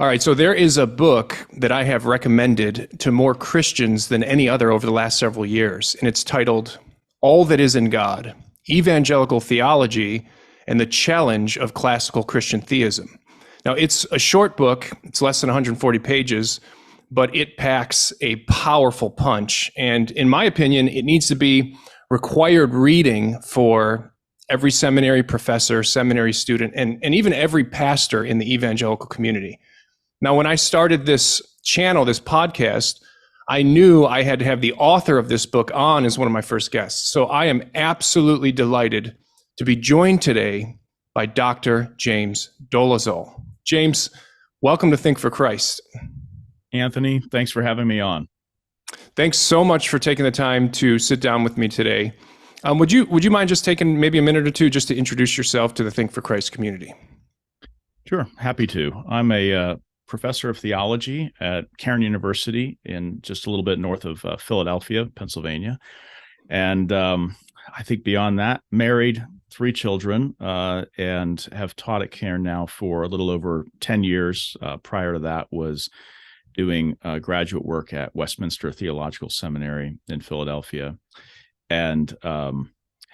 All right, so there is a book that I have recommended to more Christians than any other over the last several years, and it's titled All That Is in God, Evangelical Theology and the Challenge of Classical Christian Theism. Now, it's a short book, it's less than 140 pages, but it packs a powerful punch, and in my opinion, it needs to be required reading for every seminary professor, seminary student, and even every pastor in the evangelical community. Now, when I started this channel, this podcast, I knew I had to have the author of this book on as one of my first guests. So I am absolutely delighted to be joined today by Dr. James Dolezal. James, welcome to Think for Christ. Anthony, thanks for having me on. Thanks so much for taking the time to sit down with me today. Would you mind just taking maybe a minute or two just to introduce yourself to the Think for Christ community? Sure, happy to. I'm a professor of theology at Cairn University in just a little bit north of Philadelphia, Pennsylvania. And I think beyond that, married, 3 children, and have taught at Cairn now for a little over 10 years. Prior to that was doing graduate work at Westminster Theological Seminary in Philadelphia, and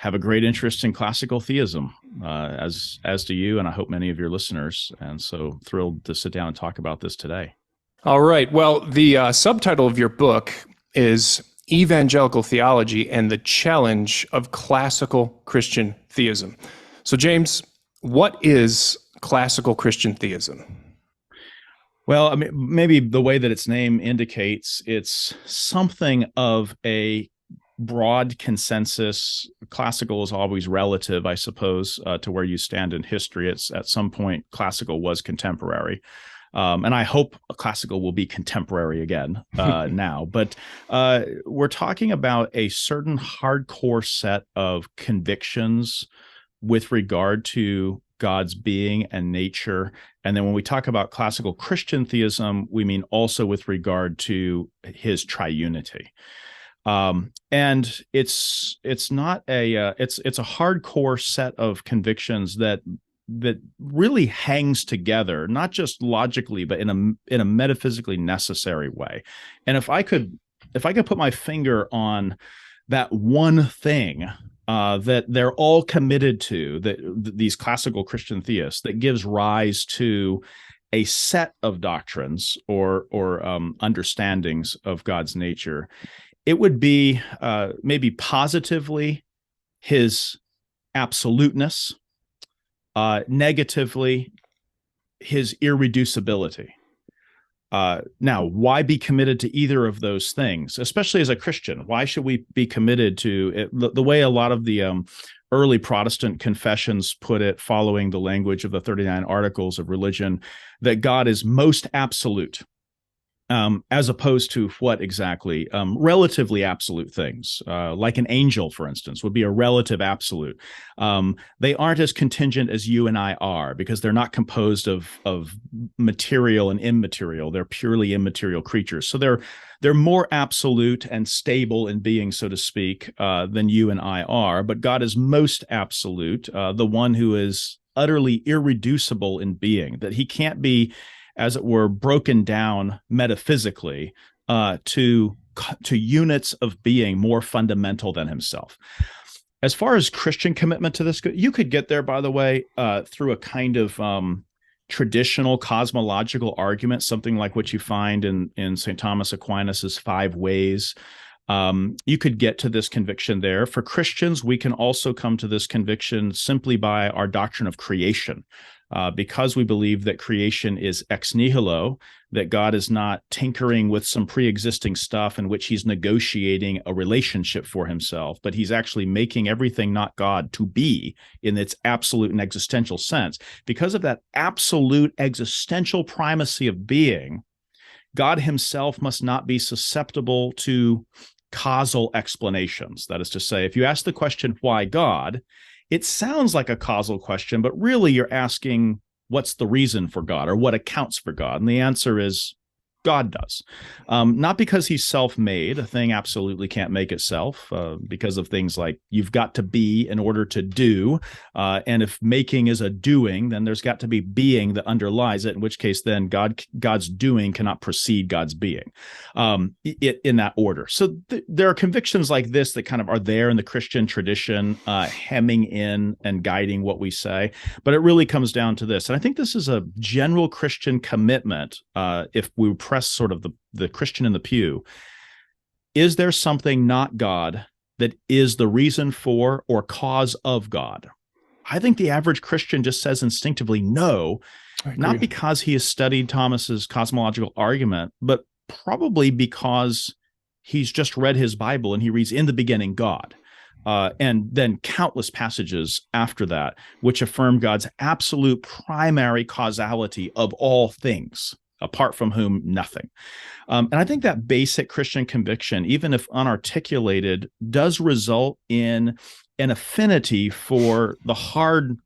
have a great interest in classical theism, as do you, and I hope many of your listeners. And so thrilled to sit down and talk about this today. All right. Well, the subtitle of your book is Evangelical Theology and the Challenge of Classical Christian Theism. So, James, what is classical Christian theism? Well, I mean, maybe the way that its name indicates, it's something of a broad consensus. Classical is always relative, I suppose, to where you stand in history. It's at some point classical was contemporary, and I hope classical will be contemporary again now. But we're talking about a certain hardcore set of convictions with regard to God's being and nature. And then when we talk about classical Christian theism, we mean also with regard to his triunity. And it's not a it's a hardcore set of convictions that really hangs together, not just logically, but in a metaphysically necessary way. And if I could put my finger on that one thing that they're all committed to, that these classical Christian theists, that gives rise to a set of doctrines or understandings of God's nature, it would be maybe positively his absoluteness, negatively his irreducibility. Now, why be committed to either of those things, especially as a Christian? Why should we be committed to it? The way a lot of the early Protestant confessions put it, following the language of the 39 Articles of Religion, that God is most absolute. As opposed to what exactly? Relatively absolute things, like an angel, for instance, would be a relative absolute. They aren't as contingent as you and I are, because they're not composed of material and immaterial. They're purely immaterial creatures. So they're more absolute and stable in being, so to speak, than you and I are. But God is most absolute, the one who is utterly irreducible in being, that he can't be, as it were, broken down metaphysically to units of being more fundamental than himself. As far as Christian commitment to this, you could get there, by the way, through a kind of traditional cosmological argument, something like what you find in St. Thomas Aquinas's 5 Ways. You could get to this conviction there. For Christians, we can also come to this conviction simply by our doctrine of creation. Because we believe that creation is ex nihilo, that God is not tinkering with some pre-existing stuff in which he's negotiating a relationship for himself, but he's actually making everything not God to be in its absolute and existential sense. Because of that absolute existential primacy of being, God himself must not be susceptible to causal explanations. That is to say, if you ask the question, why God? It sounds like a causal question, but really you're asking, what's the reason for God, or what accounts for God? And the answer is God does. Not because he's self-made. A thing absolutely can't make itself because of things like you've got to be in order to do. And if making is a doing, then there's got to be being that underlies it, in which case then God's doing cannot precede God's being in that order. So there are convictions like this that kind of are there in the Christian tradition, hemming in and guiding what we say. But it really comes down to this. And I think this is a general Christian commitment, if we press sort of the Christian in the pew. Is there something not God that is the reason for or cause of God? I think the average Christian just says instinctively no, not because he has studied Thomas's cosmological argument, but probably because he's just read his Bible and he reads in the beginning God. And then countless passages after that, which affirm God's absolute primary causality of all things, apart from whom nothing. And I think that basic Christian conviction, even if unarticulated, does result in an affinity for the hard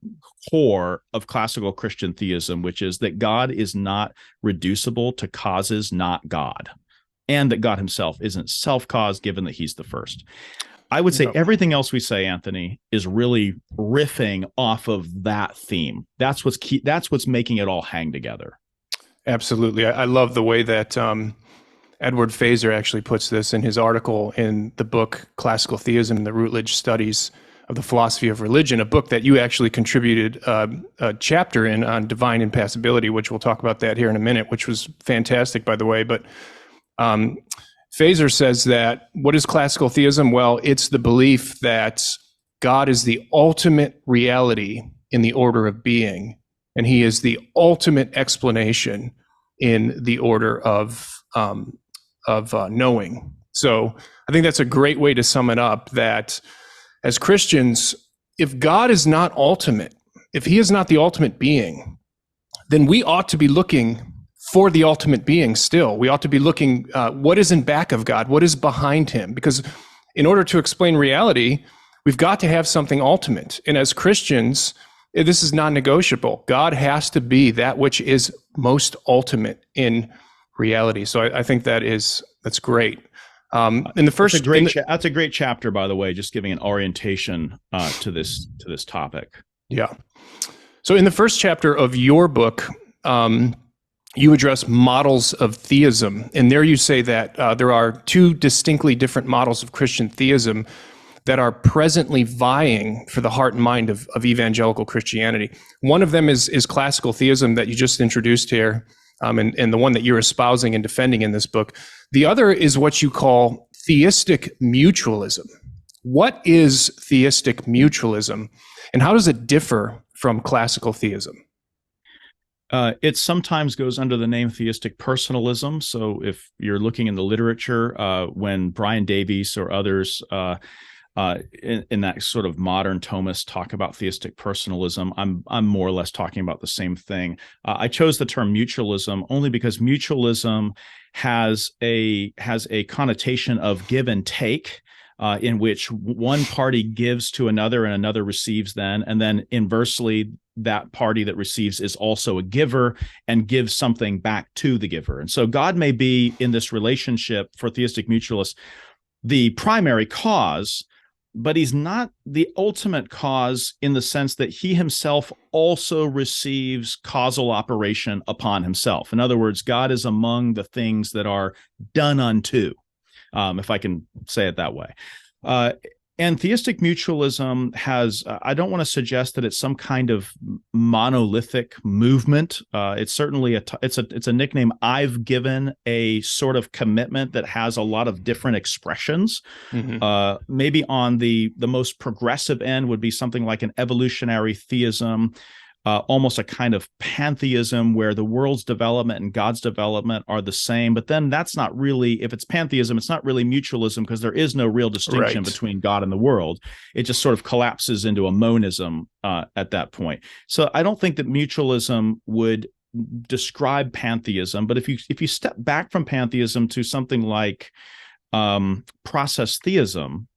core of classical Christian theism, which is that God is not reducible to causes not God, and that God himself isn't self-caused, given that he's the first. I would say everything else we say, Anthony, is really riffing off of that theme. That's what's key. That's what's making it all hang together. Absolutely. I love the way that Edward Feser actually puts this in his article in the book Classical Theism and the Routledge Studies of the Philosophy of Religion, a book that you actually contributed a chapter in on divine impassibility, which we'll talk about that here in a minute, which was fantastic, by the way. But Feser says that what is classical theism? Well, it's the belief that God is the ultimate reality in the order of being, and he is the ultimate explanation in the order of knowing. So I think that's a great way to sum it up, that as Christians, if God is not ultimate, if he is not the ultimate being, then we ought to be looking for the ultimate being still. We ought to be looking, what is in back of God? What is behind him? Because in order to explain reality, we've got to have something ultimate. And as Christians, this is non-negotiable. God has to be that which is most ultimate in reality. So I think that's great. In the first, that's a great chapter, by the way, just giving an orientation to this topic. Yeah. So in the first chapter of your book, you address models of theism, and there you say that there are two distinctly different models of Christian theism that are presently vying for the heart and mind of evangelical Christianity. One of them is classical theism that you just introduced here, and the one that you're espousing and defending in this book. The other is what you call theistic mutualism. What is theistic mutualism, and how does it differ from classical theism? It sometimes goes under the name theistic personalism. So if you're looking in the literature, when Brian Davies or others in that sort of modern Thomist talk about theistic personalism, I'm more or less talking about the same thing. I chose the term mutualism only because mutualism has a connotation of give and take, in which one party gives to another and another receives and then inversely, that party that receives is also a giver and gives something back to the giver. And so God may be in this relationship for theistic mutualists the primary cause, but he's not the ultimate cause in the sense that he himself also receives causal operation upon himself. In other words, God is among the things that are done unto, if I can say it that way. And theistic mutualism has, I don't want to suggest that it's some kind of monolithic movement. It's certainly it's a nickname I've given a sort of commitment that has a lot of different expressions. Mm-hmm. Maybe on the most progressive end would be something like an evolutionary theism, almost a kind of pantheism where the world's development and God's development are the same. But then that's not really, if it's pantheism, it's not really mutualism because there is no real distinction between God and the world. It just sort of collapses into a monism at that point. So I don't think that mutualism would describe pantheism. But if you step back from pantheism to something like process theism,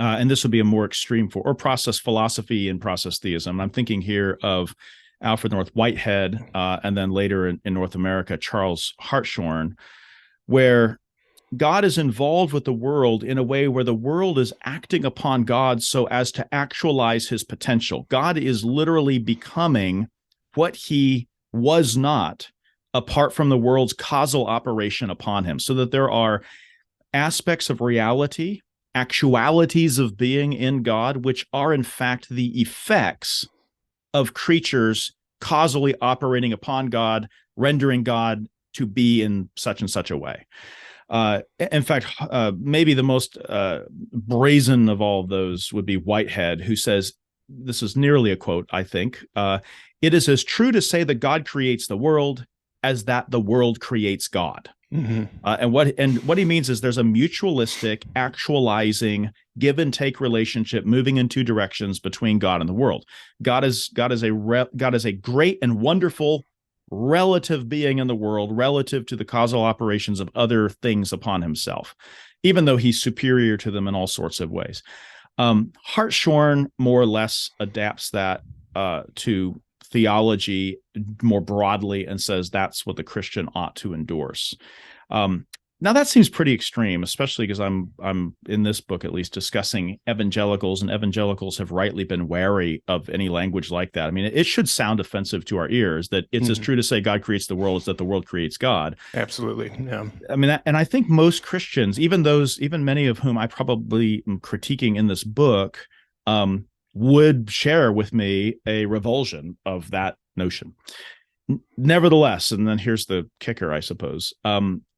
and this would be a more extreme or process philosophy and process theism. I'm thinking here of Alfred North Whitehead, and then later in North America, Charles Hartshorne, where God is involved with the world in a way where the world is acting upon God so as to actualize his potential. God is literally becoming what he was not apart from the world's causal operation upon him, so that there are aspects of reality, actualities of being in God, which are in fact the effects of creatures causally operating upon God, rendering God to be in such and such a way. In fact, maybe the most brazen of all of those would be Whitehead, who says, this is nearly a quote, I think, it is as true to say that God creates the world as that the world creates God. Mm-hmm. And what he means is there's a mutualistic, actualizing, give and take relationship moving in two directions between God and the world. God is a great and wonderful relative being in the world relative to the causal operations of other things upon himself, even though he's superior to them in all sorts of ways. Hartshorne more or less adapts that to theology more broadly and says that's what the Christian ought to endorse. Now that seems pretty extreme, especially because I'm in this book at least discussing evangelicals, and evangelicals have rightly been wary of any language like that. I mean, it should sound offensive to our ears that it's as true to say God creates the world as that the world creates God. Absolutely. Yeah. I mean, and I think most Christians, even many of whom I probably am critiquing in this book, would share with me a revulsion of that notion. Nevertheless, and then here's the kicker, I suppose,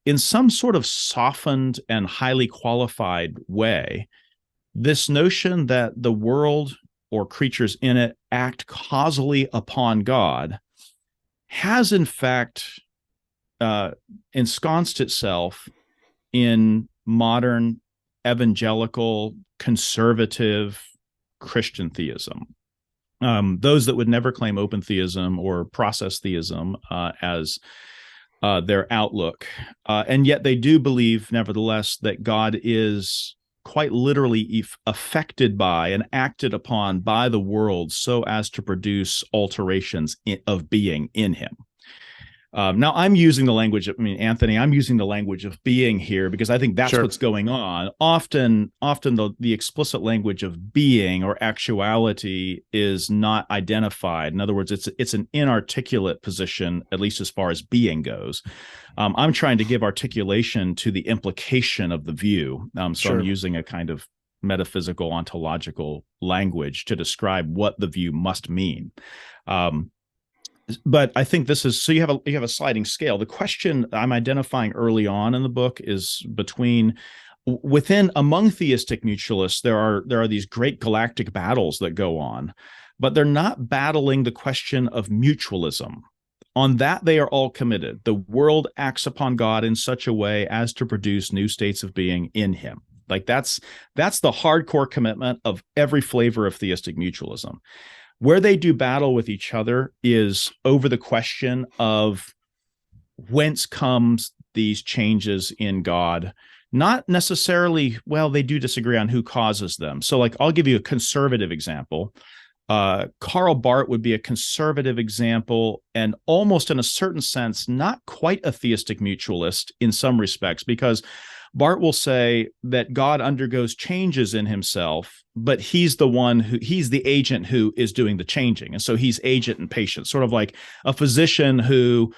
in some sort of softened and highly qualified way, this notion that the world or creatures in it act causally upon God has in fact ensconced itself in modern evangelical conservative Christian theism. Those that would never claim open theism or process theism as their outlook. And yet they do believe, nevertheless, that God is quite literally affected by and acted upon by the world so as to produce alterations of being in him. Now, I'm using the language of, Anthony, I'm using the language of being here because I think that's what's going on. Often the explicit language of being or actuality is not identified. In other words, it's an inarticulate position, at least as far as being goes. I'm trying to give articulation to the implication of the view. So I'm using a kind of metaphysical, ontological language to describe what the view must mean. But I think this is, so you have a sliding scale. The question I'm identifying early on in the book is among theistic mutualists, there are these great galactic battles that go on, but they're not battling the question of mutualism. On that, they are all committed. The world acts upon God in such a way as to produce new states of being in him. Like that's the hardcore commitment of every flavor of theistic mutualism. Where they do battle with each other is over the question of whence comes these changes in God. Not necessarily, well, they do disagree on who causes them. So like, I'll give you a conservative example. Karl Barth would be a conservative example, and almost in a certain sense, not quite a theistic mutualist in some respects, because Barth will say that God undergoes changes in himself, but he's the agent who is doing the changing. And so he's agent and patient, sort of like a physician who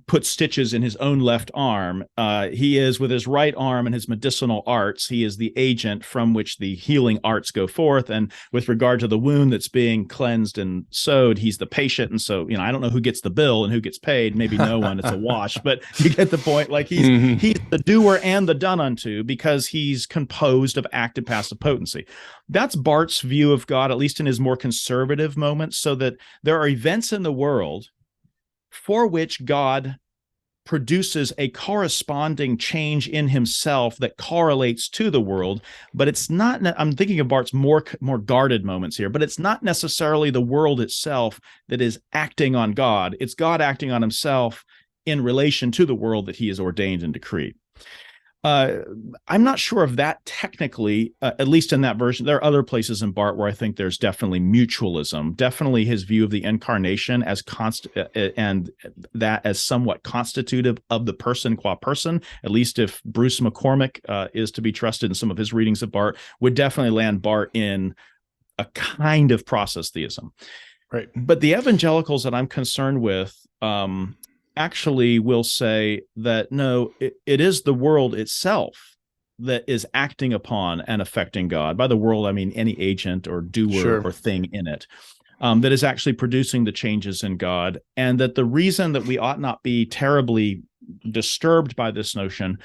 puts stitches in his own left arm. He is, with his right arm and his medicinal arts, he is the agent from which the healing arts go forth. And with regard to the wound that's being cleansed and sewed, he's the patient. And so, I don't know who gets the bill and who gets paid. Maybe no one. It's a wash, but you get the point. Like he's the doer and the done unto, because he's composed of active passive potency. That's Barth's view of God, at least in his more conservative moments, so that there are events in the world for which God produces a corresponding change in himself that correlates to the world, but it's not, I'm thinking of Barth's more guarded moments here, but it's not necessarily the world itself that is acting on God. It's God acting on himself in relation to the world that he has ordained and decreed. Uh, I'm not sure of that technically, at least in that version. There are other places in Barth where I think there's definitely mutualism, definitely his view of the incarnation as and that as somewhat constitutive of the person qua person. At least if Bruce McCormick is to be trusted in some of his readings of Barth, would definitely land Barth in a kind of process theism. Right. But the evangelicals that I'm concerned with actually will say that no, it is the world itself that is acting upon and affecting God. By the world, I mean any agent or doer or thing in it that is actually producing the changes in God. And that the reason that we ought not be terribly disturbed by this notion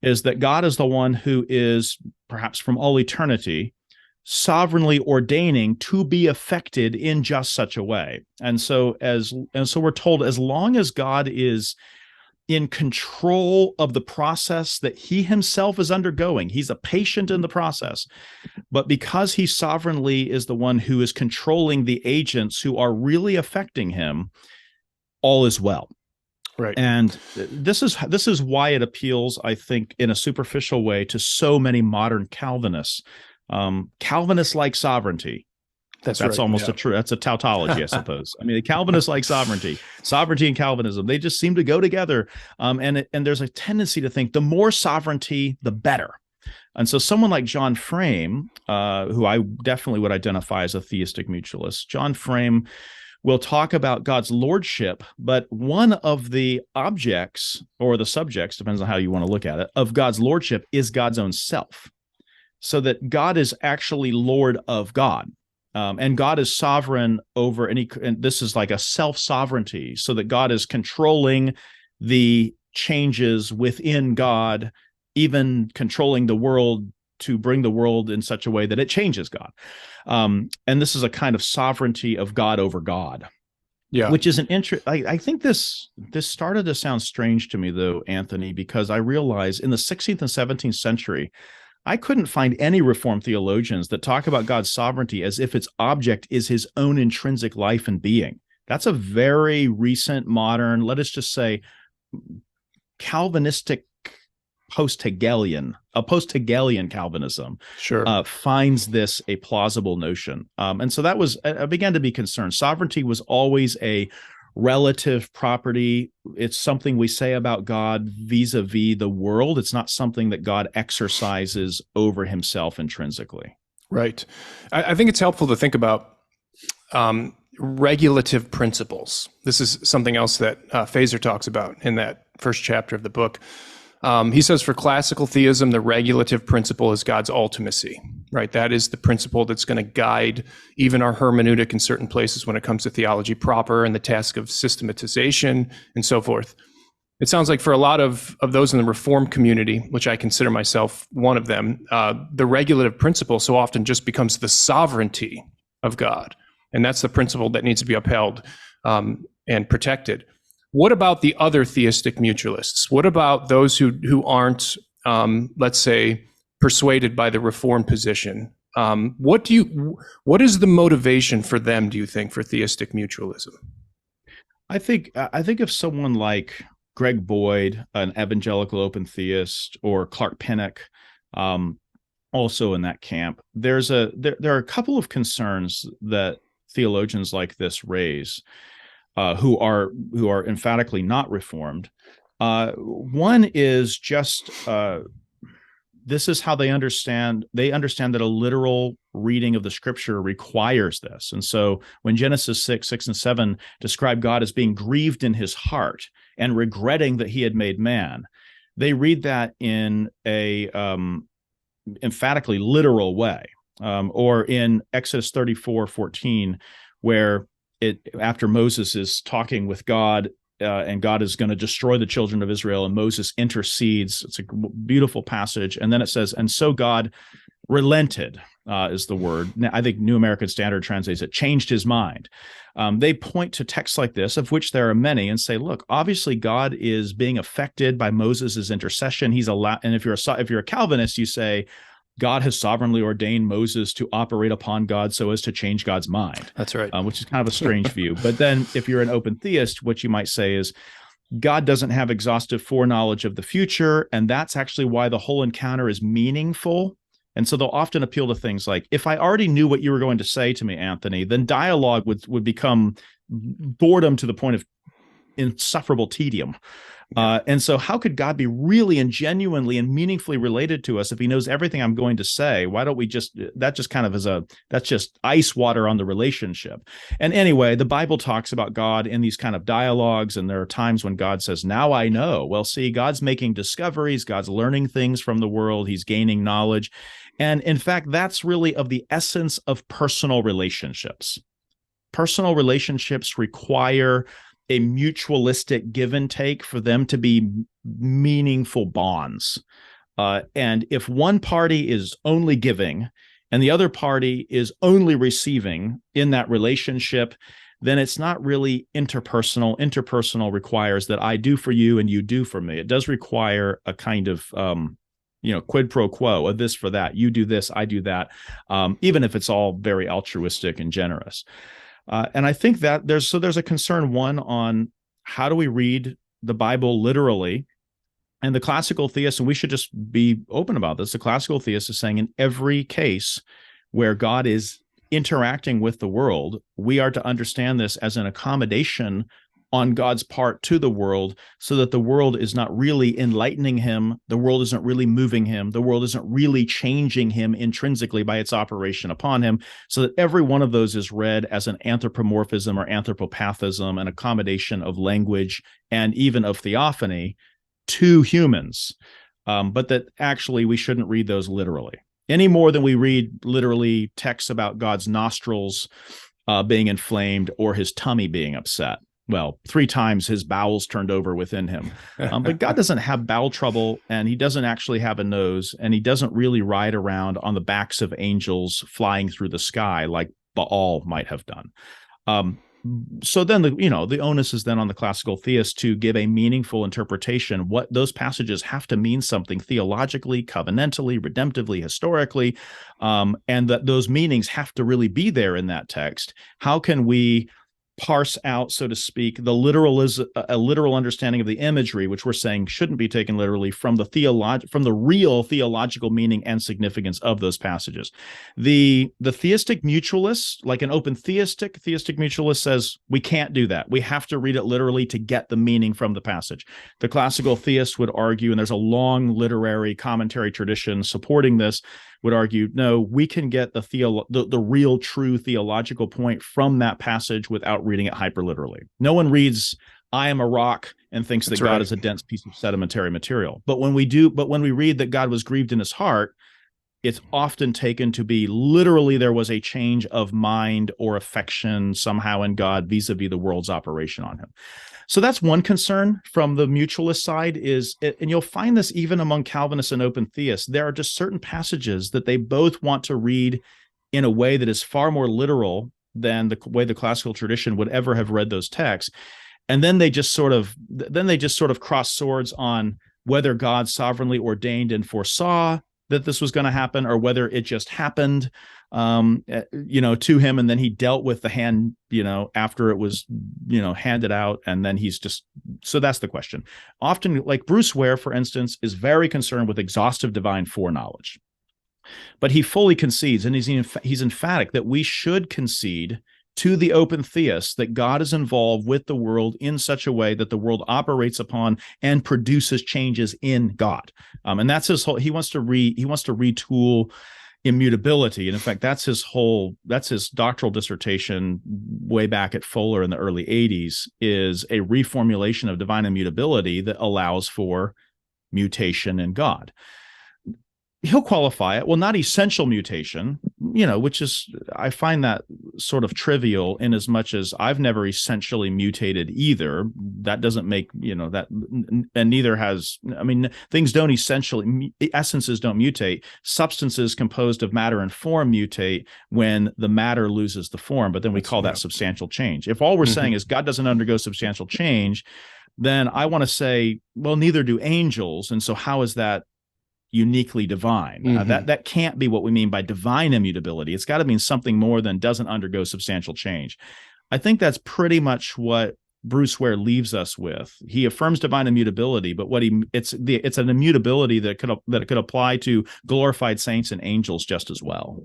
is that God is the one who is, perhaps from all eternity, sovereignly ordaining to be affected in just such a way. And so we're told, as long as God is in control of the process that he himself is undergoing, he's a patient in the process, but because he sovereignly is the one who is controlling the agents who are really affecting him, all is well. Right. And this is why it appeals, I think, in a superficial way to so many modern Calvinists. Calvinists like sovereignty. That's right. Almost that's a tautology, I suppose. I mean, the Calvinists like sovereignty and Calvinism, they just seem to go together. And there's a tendency to think the more sovereignty, the better. And so someone like John Frame, who I definitely would identify as a theistic mutualist, John Frame will talk about God's lordship, but one of the objects or the subjects, depends on how you want to look at it, of God's lordship is God's own self. So that God is actually Lord of God. And God is sovereign over any, and this is like a self-sovereignty, so that God is controlling the changes within God, even controlling the world to bring the world in such a way that it changes God. And this is a kind of sovereignty of God over God. Yeah, which is an interest. I think this started to sound strange to me, though, Anthony, because I realized in the 16th and 17th century, I couldn't find any Reformed theologians that talk about God's sovereignty as if its object is his own intrinsic life and being. That's a very recent, modern, let us just say, Calvinistic post-Hegelian Calvinism finds this a plausible notion. And so that was, I began to be concerned. Sovereignty was always a relative property. It's something we say about God vis-a-vis the world. It's not something that God exercises over himself intrinsically. Right. I think it's helpful to think about regulative principles. This is something else that Feser talks about in that first chapter of the book. He says for classical theism, the regulative principle is God's ultimacy, right? That is the principle that's going to guide even our hermeneutic in certain places when it comes to theology proper and the task of systematization and so forth. It sounds like for a lot of those in the Reformed community, which I consider myself one of them, the regulative principle so often just becomes the sovereignty of God. And that's the principle that needs to be upheld and protected. What about the other theistic mutualists? What about those who aren't, let's say, persuaded by the Reformed position? What is the motivation for them, do you think, for theistic mutualism? I think if someone like Greg Boyd, an evangelical open theist, or Clark Pinnock, also in that camp, there are a couple of concerns that theologians like this raise. Who are emphatically not Reformed. One is just this is how they understand that a literal reading of the scripture requires this. And so when Genesis 6 and 7 describe God as being grieved in his heart and regretting that he had made man, they read that in a emphatically literal way. Or in Exodus 34:14, where after Moses is talking with God, and God is going to destroy the children of Israel, and Moses intercedes. It's a beautiful passage. And then it says, and so God relented, is the word. I think New American Standard translates it, changed his mind. They point to texts like this, of which there are many, and say, look, obviously God is being affected by Moses's intercession. He's allowed, and if you're a Calvinist, you say, God has sovereignly ordained Moses to operate upon God so as to change God's mind. That's right. Which is kind of a strange view. But then if you're an open theist, what you might say is, God doesn't have exhaustive foreknowledge of the future, and that's actually why the whole encounter is meaningful. And so they'll often appeal to things like, if I already knew what you were going to say to me, Anthony, then dialogue would become boredom to the point of insufferable tedium. And so how could God be really and genuinely and meaningfully related to us if he knows everything I'm going to say? Why don't we that just kind of that's just ice water on the relationship. And anyway, the Bible talks about God in these kind of dialogues, and there are times when God says, now I know. Well, see, God's making discoveries, God's learning things from the world, he's gaining knowledge. And in fact, that's really of the essence of personal relationships. Personal relationships require a mutualistic give and take for them to be meaningful bonds. And if one party is only giving and the other party is only receiving in that relationship, then it's not really interpersonal. Interpersonal requires that I do for you and you do for me. It does require a kind of quid pro quo, of this for that. You do this, I do that, even if it's all very altruistic and generous. And I think that there's a concern, one, on how do we read the Bible literally? And the classical theist, and we should just be open about this, the classical theist is saying in every case where God is interacting with the world, we are to understand this as an accommodation on God's part to the world, so that the world is not really enlightening him, the world isn't really moving him, the world isn't really changing him intrinsically by its operation upon him, so that every one of those is read as an anthropomorphism or anthropopathism, an accommodation of language and even of theophany to humans, but that actually we shouldn't read those literally, any more than we read literally texts about God's nostrils being inflamed or his tummy being upset. Well, 3 times his bowels turned over within him. But God doesn't have bowel trouble, and he doesn't actually have a nose, and he doesn't really ride around on the backs of angels flying through the sky like Baal might have done. So then the onus is then on the classical theist to give a meaningful interpretation. What those passages have to mean something theologically, covenantally, redemptively, historically, and that those meanings have to really be there in that text. How can we parse out, so to speak, a literal understanding of the imagery, which we're saying shouldn't be taken literally, from the real theological meaning and significance of those passages? The theistic mutualist, like an open theistic mutualist, says we can't do that. We have to read it literally to get the meaning from the passage. The classical theist would argue, and there's a long literary commentary tradition supporting this, would argue, no, we can get the real true theological point from that passage without reading it hyperliterally. No one reads I am a rock and thinks that God is a dense piece of sedimentary material. But when we read that God was grieved in his heart, it's often taken to be literally there was a change of mind or affection somehow in God vis-a-vis the world's operation on him. So that's one concern from the mutualist side, and you'll find this even among Calvinists and open theists. There are just certain passages that they both want to read in a way that is far more literal than the way the classical tradition would ever have read those texts. And then they just sort of cross swords on whether God sovereignly ordained and foresaw that this was going to happen, or whether it just happened, to him, and then he dealt with the hand, after it was, handed out, and then so that's the question. Often, like Bruce Ware, for instance, is very concerned with exhaustive divine foreknowledge, but he fully concedes, and he's emphatic that we should concede to the open theist that God is involved with the world in such a way that the world operates upon and produces changes in God. And that's his whole, he wants to retool immutability. And in fact, that's his doctoral dissertation way back at Fuller in the early 80s, is a reformulation of divine immutability that allows for mutation in God. He'll qualify it, well, not essential mutation, which is, I find that sort of trivial, in as much as I've never essentially mutated either. That doesn't make, that, and neither has, things don't essences don't mutate. Substances composed of matter and form mutate when the matter loses the form, but then we call that substantial change. If all we're saying is God doesn't undergo substantial change, then I want to say, well, neither do angels. And so how is that uniquely divine? That can't be what we mean by divine immutability. It's got to mean something more than doesn't undergo substantial change. I think that's pretty much what Bruce Ware leaves us with. He affirms divine immutability, but it's an immutability that could apply to glorified saints and angels just as well.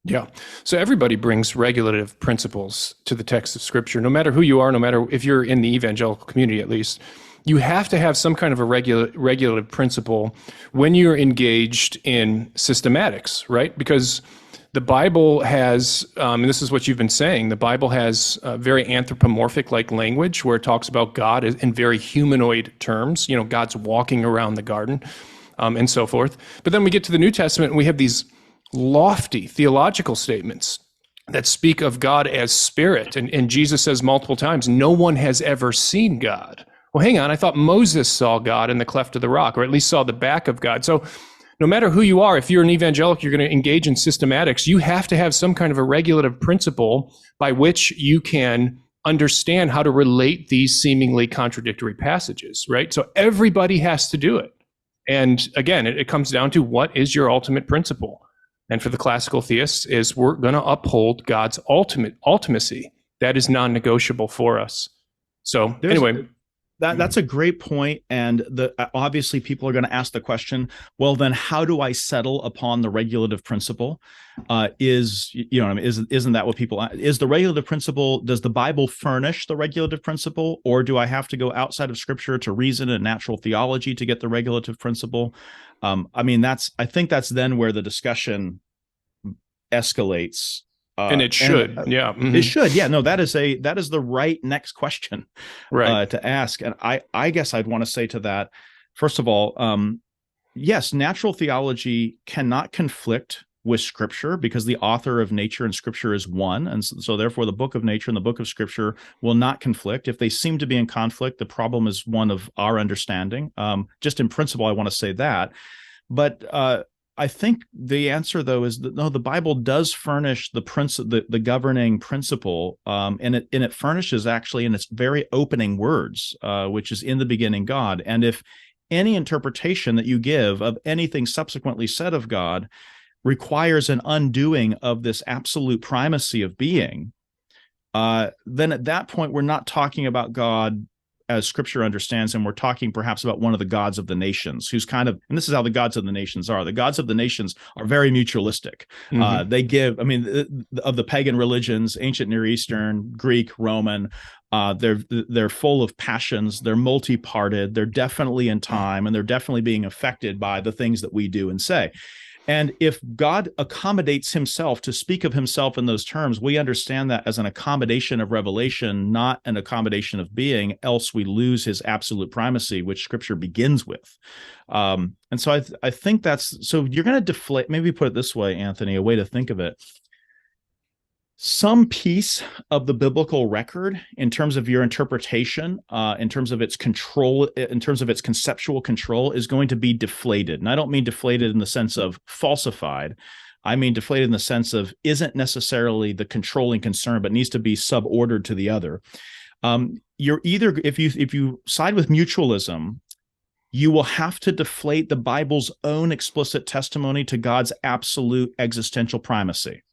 Yeah. So everybody brings regulative principles to the text of Scripture, no matter who you are, no matter if you're in the evangelical community at least. You have to have some kind of a regulative principle when you're engaged in systematics, right? Because the Bible has, and this is what you've been saying, the Bible has very anthropomorphic-like language where it talks about God in very humanoid terms. You know, God's walking around the garden and so forth. But then we get to the New Testament and we have these lofty theological statements that speak of God as spirit. And Jesus says multiple times, no one has ever seen God. Well, hang on, I thought Moses saw God in the cleft of the rock, or at least saw the back of God. So no matter who you are, if you're an evangelical, you're going to engage in systematics, you have to have some kind of a regulative principle by which you can understand how to relate these seemingly contradictory passages, right? So everybody has to do it. And again, it comes down to what is your ultimate principle? And for the classical theists is we're going to uphold God's ultimacy. That is non-negotiable for us. So anyway. That's a great point. And obviously people are going to ask the question, well, then how do I settle upon the regulative principle? Isn't that what people, is the regulative principle, does the Bible furnish the regulative principle, or do I have to go outside of Scripture to reason and natural theology to get the regulative principle? I think that's then where the discussion escalates. And it should, yeah. Mm-hmm. It should, yeah. No, that is the right next question, right, to ask. And I guess I'd want to say to that, first of all, yes, natural theology cannot conflict with Scripture because the author of nature and Scripture is one, and so therefore the book of nature and the book of Scripture will not conflict. If they seem to be in conflict, the problem is one of our understanding. Just in principle, I want to say that, but I think the answer, though, is that no, the Bible does furnish the governing principle, and it furnishes actually in its very opening words, which is in the beginning God. And if any interpretation that you give of anything subsequently said of God requires an undoing of this absolute primacy of being, then at that point we're not talking about God as Scripture understands him. We're talking perhaps about one of the gods of the nations, who's kind of, and this is how the gods of the nations are. The gods of the nations are very mutualistic. Mm-hmm. They give, of the pagan religions, ancient Near Eastern, Greek, Roman, they're full of passions. They're multi-parted. They're definitely in time, and they're definitely being affected by the things that we do and say. And if God accommodates himself to speak of himself in those terms, we understand that as an accommodation of revelation, not an accommodation of being, else we lose his absolute primacy, which Scripture begins with. And so I think so you're going to deflate, maybe put it this way, Anthony, a way to think of it. Some piece of the biblical record, in terms of your interpretation, in terms of its control, in terms of its conceptual control, is going to be deflated. And I don't mean deflated in the sense of falsified. I mean deflated in the sense of isn't necessarily the controlling concern, but needs to be subordered to the other. You're either, if you side with mutualism, you will have to deflate the Bible's own explicit testimony to God's absolute existential primacy.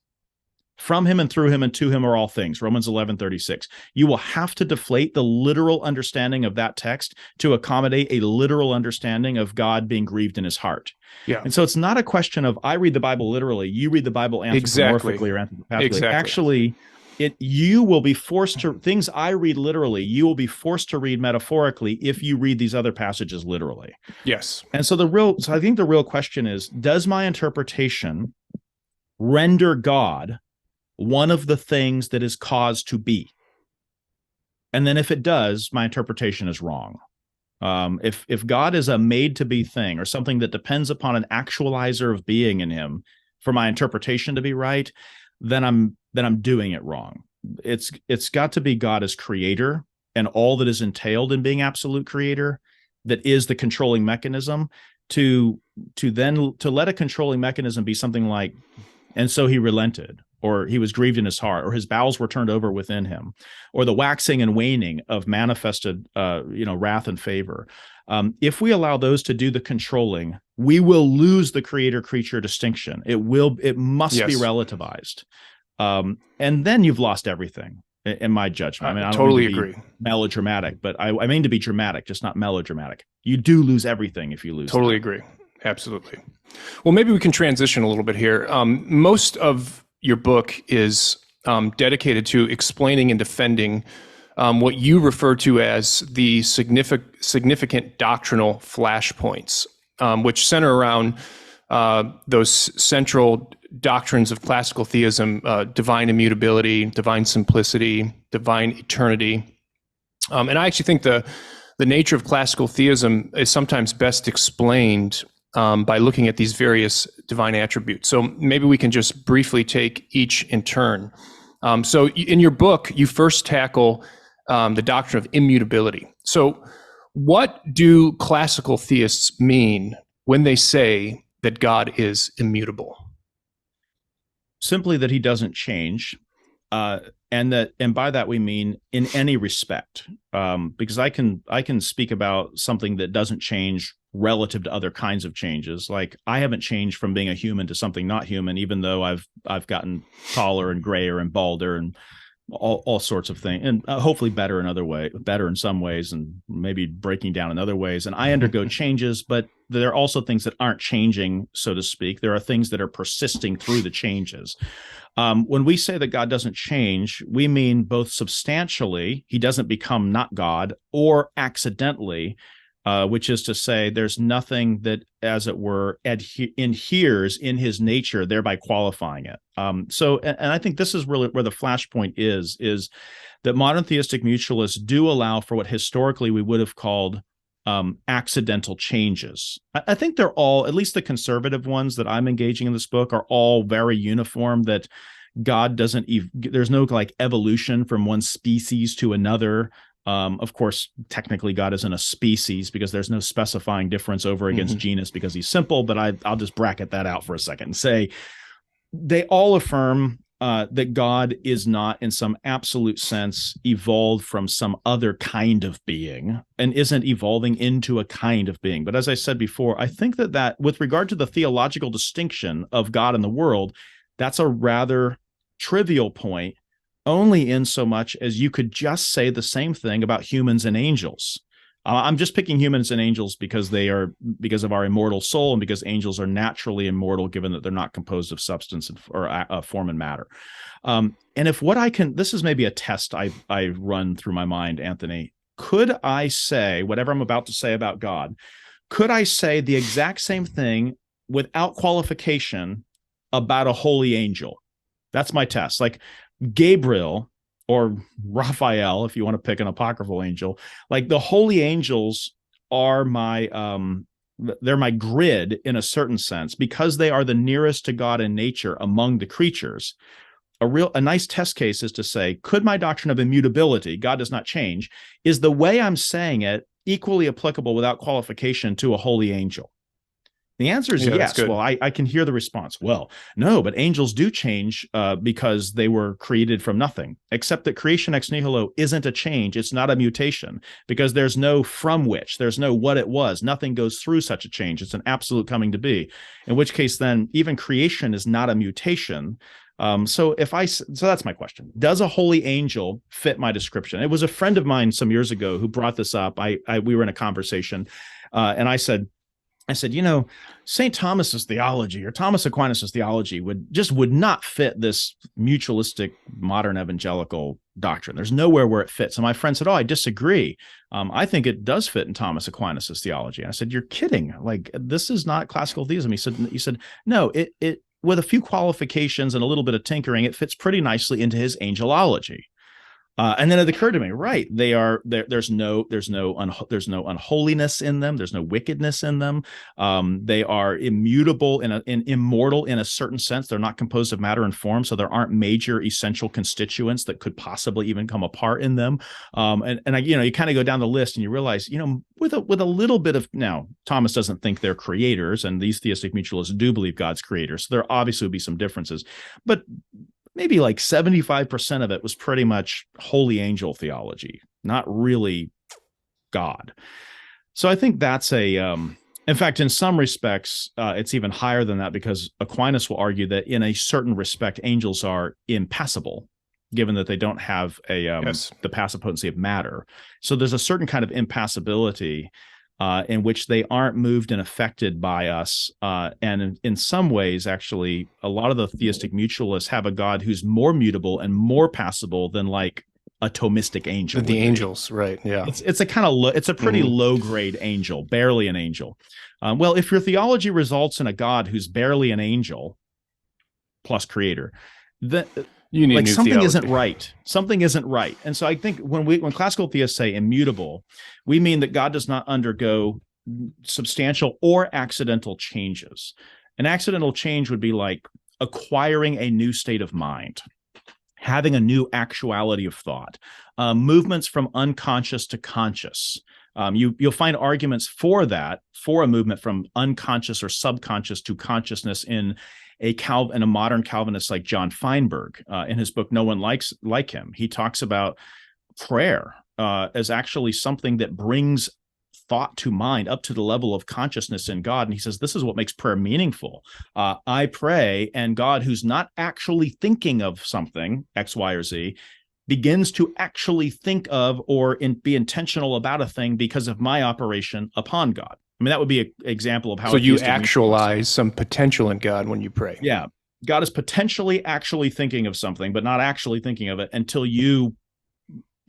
From him and through him and to him are all things, Romans 11:36. You will have to deflate the literal understanding of that text to accommodate a literal understanding of God being grieved in his heart. Yeah. And so it's not a question of I read the Bible literally, you read the Bible anthropomorphically or anthropopathically. Exactly. Actually, you will be forced to, things I read literally, you will be forced to read metaphorically if you read these other passages literally. Yes. And so I think the real question is, does my interpretation render God one of the things that is caused to be? And then if it does, my interpretation is wrong. If God is a made to be thing or something that depends upon an actualizer of being in him for my interpretation to be right, then I'm doing it wrong. It's got to be God as creator and all that is entailed in being absolute creator that is the controlling mechanism to let a controlling mechanism be something like, and so he relented, or he was grieved in his heart, or his bowels were turned over within him, or the waxing and waning of manifested, wrath and favor. If we allow those to do the controlling, we will lose the creator-creature distinction. It must be relativized. And then you've lost everything. in my judgment. I mean, I don't Totally mean to be agree. melodramatic, but I mean to be dramatic, just not melodramatic. You do lose everything if you lose Totally that. agree. Absolutely. Well, maybe we can transition a little bit here. Most of your book is dedicated to explaining and defending what you refer to as the significant doctrinal flashpoints, which center around those central doctrines of classical theism: divine immutability, divine simplicity, divine eternity. And I actually think the nature of classical theism is sometimes best explained by looking at these various divine attributes. So maybe we can just briefly take each in turn. So in your book, you first tackle the doctrine of immutability. So what do classical theists mean when they say that God is immutable? Simply that he doesn't change. And by that we mean in any respect, because I can speak about something that doesn't change relative to other kinds of changes. Like I haven't changed from being a human to something not human, even though I've gotten taller and grayer and balder and all sorts of things, and hopefully better in some ways, and maybe breaking down in other ways. And I undergo changes, but there are also things that aren't changing, so to speak. There are things that are persisting through the changes. When we say that God doesn't change, we mean both substantially, he doesn't become not God, or accidentally, which is to say there's nothing that, as it were, adheres in his nature, thereby qualifying it. And I think this is really where the flashpoint is that modern theistic mutualists do allow for what historically we would have called accidental changes. I think they're all, at least the conservative ones that I'm engaging in this book, are all very uniform, that God doesn't, there's no like evolution from one species to another. Of course, technically God isn't a species because there's no specifying difference over against genus because he's simple, but I'll just bracket that out for a second and say they all affirm that God is not in some absolute sense evolved from some other kind of being and isn't evolving into a kind of being. But as I said before, I think that with regard to the theological distinction of God and the world, that's a rather trivial point, only in so much as you could just say the same thing about humans and angels. I'm just picking humans and angels because of our immortal soul, and because angels are naturally immortal, given that they're not composed of substance or form and matter. And if this is maybe a test I run through my mind, Anthony. Could I say whatever I'm about to say about God? Could I say the exact same thing without qualification about a holy angel? That's my test. Like Gabriel or Raphael, if you want to pick an apocryphal angel, like the holy angels are they're my grid in a certain sense, because they are the nearest to God in nature among the creatures. A nice test case is to say, could my doctrine of immutability, God does not change, is the way I'm saying it equally applicable without qualification to a holy angel? The answer is yes. Well, I can hear the response. Well, no, but angels do change because they were created from nothing, except that creation ex nihilo isn't a change. It's not a mutation, because there's no from which, there's no what it was. Nothing goes through such a change. It's an absolute coming to be, in which case then even creation is not a mutation. So that's my question. Does a holy angel fit my description? It was a friend of mine some years ago who brought this up. We were in a conversation and I said, St. Thomas's theology or Thomas Aquinas's theology would not fit this mutualistic modern evangelical doctrine. There's nowhere where it fits. And my friend said, "Oh, I disagree. I think it does fit in Thomas Aquinas's theology." And I said, "You're kidding. Like, this is not classical theism." He said, "No, it with a few qualifications and a little bit of tinkering, it fits pretty nicely into his angelology." And then it occurred to me, right? There's no unholiness in them. There's no wickedness in them. They are immutable immortal in a certain sense. They're not composed of matter and form, so there aren't major essential constituents that could possibly even come apart in them. You kind of go down the list and you realize, with a little bit of, now Thomas doesn't think they're creators, and these theistic mutualists do believe God's creator, so there obviously would be some differences, but maybe like 75% of it was pretty much holy angel theology, not really God. So I think that's in fact, in some respects, it's even higher than that, because Aquinas will argue that in a certain respect, angels are impassible. given that they don't have Yes. the passive potency of matter. So there's a certain kind of impassibility in which they aren't moved and affected by us. And in some ways, actually, a lot of the theistic mutualists have a God who's more mutable and more passible than like a Thomistic angel. The angels, right? Yeah. It's a kind of it's a pretty low grade angel, barely an angel. Well, if your theology results in a God who's barely an angel plus creator, then You need like new something theology. isn't right. Something isn't right. And so I think when classical theists say immutable, we mean that God does not undergo substantial or accidental changes. An accidental change would be like acquiring a new state of mind, having a new actuality of thought, movements from unconscious to conscious. You'll find arguments for that, for a movement from unconscious or subconscious to consciousness in a modern Calvinist like John Feinberg. In his book, No One Likes Like Him, he talks about prayer as actually something that brings thought to mind up to the level of consciousness in God. And he says, this is what makes prayer meaningful. I pray, and God, who's not actually thinking of something, X, Y, or Z, begins to actually think of or be intentional about a thing because of my operation upon God. I mean, that would be an example of how. So you actualize some potential in God when you pray. Yeah. God is potentially actually thinking of something, but not actually thinking of it until you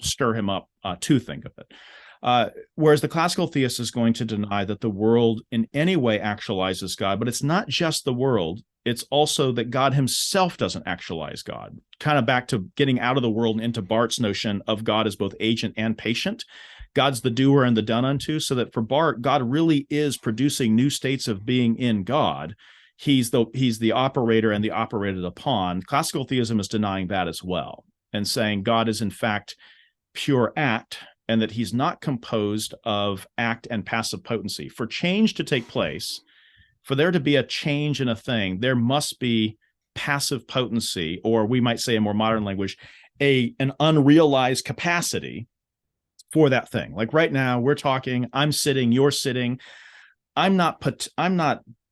stir him up to think of it. Whereas the classical theist is going to deny that the world in any way actualizes God, but it's not just the world. It's also that God himself doesn't actualize God. Kind of back to getting out of the world and into Barth's notion of God as both agent and patient. God's the doer and the done unto, so that for Barth, God really is producing new states of being in God. He's the operator and the operated upon. Classical theism is denying that as well and saying God is in fact pure act and that he's not composed of act and passive potency. For change to take place, for there to be a change in a thing, there must be passive potency, or we might say in more modern language, an unrealized capacity for that thing. Like right now, we're talking, I'm sitting, you're sitting. I'm not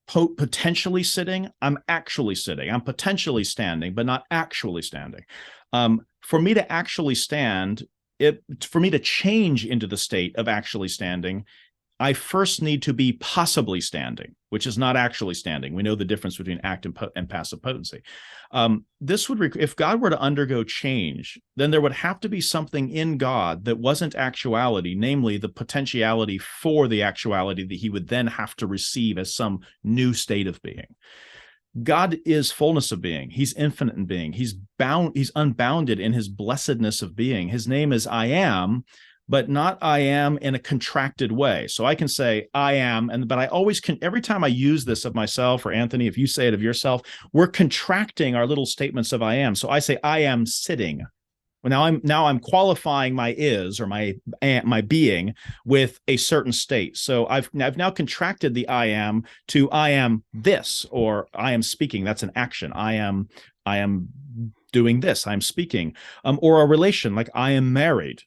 potentially sitting, I'm actually sitting. I'm potentially standing, but not actually standing. For me to actually stand, for me to change into the state of actually standing, I first need to be possibly standing, which is not actually standing. We know the difference between act and passive potency. This would, if God were to undergo change, then there would have to be something in God that wasn't actuality, namely the potentiality for the actuality that he would then have to receive as some new state of being. God is fullness of being. He's infinite in being. He's unbounded in his blessedness of being. His name is I am, but not I am in a contracted way. So I can say I am, but I always can, every time I use this of myself, or Anthony, if you say it of yourself, we're contracting our little statements of I am. So I say I am sitting. Well, now I'm qualifying my is, or my being, with a certain state. So I've now contracted the I am to I am this, or I am speaking. That's an action. I am doing this. I'm speaking. Or a relation like I am married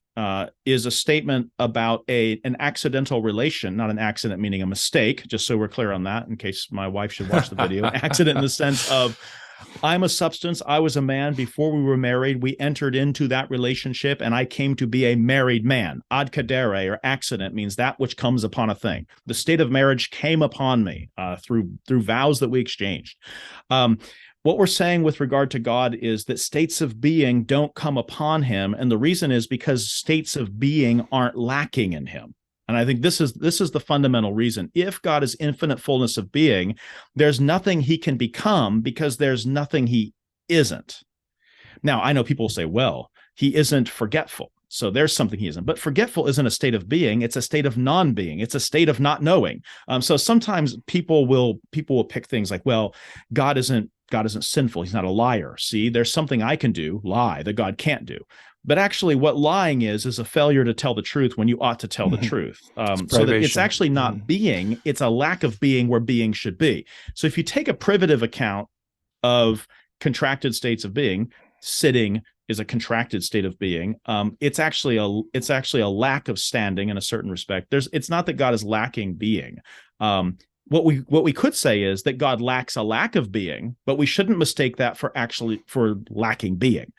is a statement about an accidental relation, not an accident meaning a mistake, just so we're clear on that, in case my wife should watch the video. Accident in the sense of I'm a substance. I was a man before we were married. We entered into that relationship and I came to be a married man. Ad cadere, or accident, means that which comes upon a thing. The state of marriage came upon me through vows that we exchanged. What we're saying with regard to God is that states of being don't come upon him. And the reason is because states of being aren't lacking in him. And I think this is the fundamental reason. If God is infinite fullness of being, there's nothing he can become because there's nothing he isn't. Now, I know people will say, well, he isn't forgetful, so there's something he isn't. But forgetful isn't a state of being. It's a state of non-being. It's a state of not knowing. So sometimes people will pick things like, well, God isn't sinful. He's not a liar. See, there's something I can do, lie, that God can't do. But actually, what lying is a failure to tell the truth when you ought to tell the truth. So that it's actually not being, it's a lack of being where being should be. So if you take a privative account of contracted states of being, sitting is a contracted state of being. It's actually a lack of standing in a certain respect. It's not that God is lacking being. what we could say is that God lacks a lack of being, but we shouldn't mistake that for lacking being.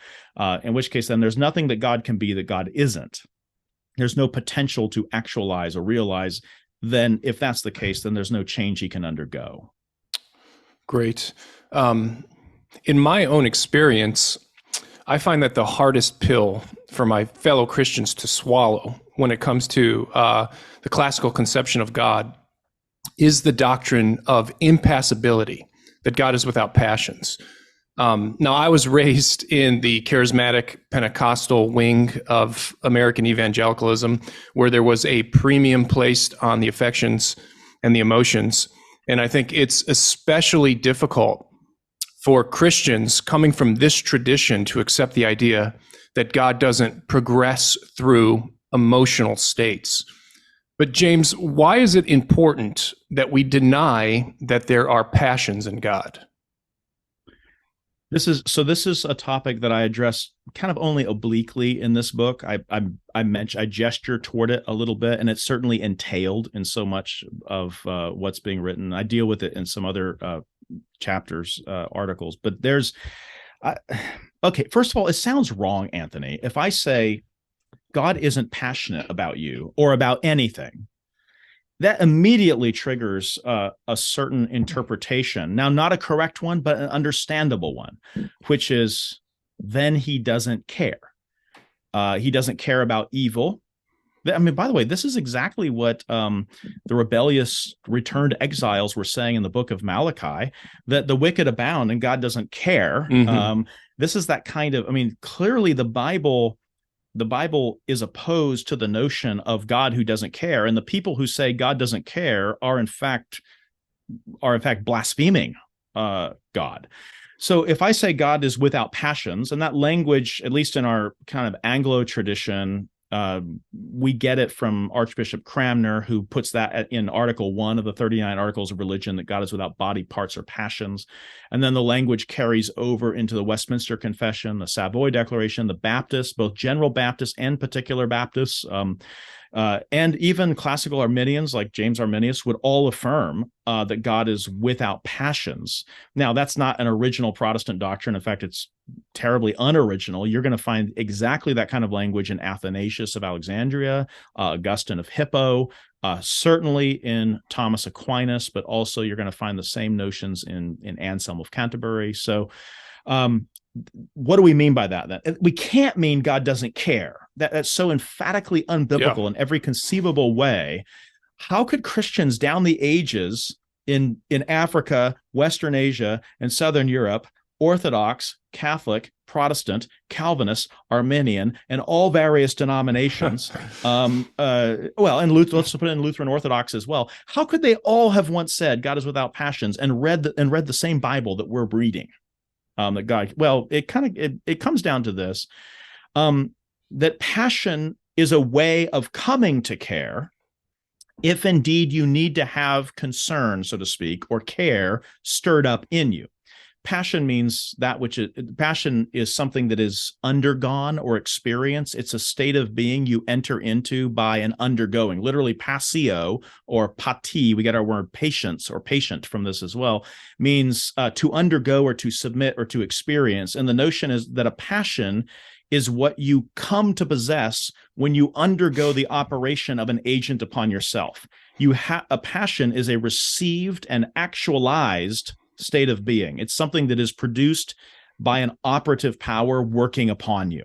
In which case, then there's nothing that God can be that God isn't. There's no potential to actualize or realize. Then, if that's the case, then there's no change he can undergo. Great. In my own experience, I find that the hardest pill for my fellow Christians to swallow when it comes to the classical conception of God is the doctrine of impassibility, that God is without passions. Now, I was raised in the charismatic Pentecostal wing of American evangelicalism, where there was a premium placed on the affections and the emotions. And I think it's especially difficult for Christians coming from this tradition to accept the idea that God doesn't progress through emotional states. But James, why is it important that we deny that there are passions in God? This is a topic that I address kind of only obliquely in this book. I gesture toward it a little bit, and it's certainly entailed in so much of what's being written. I deal with it in some other chapters, articles. But okay. First of all, it sounds wrong, Anthony, if I say God isn't passionate about you or about anything. That immediately triggers a certain interpretation. Now, not a correct one, but an understandable one, which is then he doesn't care. He doesn't care about evil. I mean, by the way, this is exactly what the rebellious returned exiles were saying in the book of Malachi, that the wicked abound and God doesn't care. Mm-hmm. This is that kind of, I mean, clearly the Bible is opposed to the notion of God who doesn't care, and the people who say God doesn't care are in fact blaspheming God. So if I say God is without passions, and that language, at least in our kind of Anglo tradition, we get it from Archbishop Cranmer, who puts that in Article 1 of the 39 Articles of Religion, that God is without body, parts, or passions. And then the language carries over into the Westminster Confession, the Savoy Declaration, the Baptists, both General Baptists and Particular Baptists, and even classical Arminians like James Arminius would all affirm that God is without passions. Now, that's not an original Protestant doctrine. In fact, it's terribly unoriginal. You're going to find exactly that kind of language in Athanasius of Alexandria, Augustine of Hippo, certainly in Thomas Aquinas, but also you're going to find the same notions in Anselm of Canterbury. So what do we mean by that then? We can't mean God doesn't care. That's so emphatically unbiblical in every conceivable way. How could Christians down the ages in Africa, Western Asia, and Southern Europe, Orthodox, Catholic, Protestant, Calvinist, Arminian, and all various denominations, and let's put in Lutheran Orthodox as well. How could they all have once said God is without passions and read the same Bible that we're reading? That God, well, it comes down to this, that passion is a way of coming to care, if indeed you need to have concern, so to speak, or care stirred up in you. Passion means passion is something that is undergone or experienced. It's a state of being you enter into by an undergoing. Literally, passio or pati, we get our word patience or patient from this as well, means to undergo or to submit or to experience. And the notion is that a passion is what you come to possess when you undergo the operation of an agent upon yourself. A passion is a received and actualized state of being. It's something that is produced by an operative power working upon you.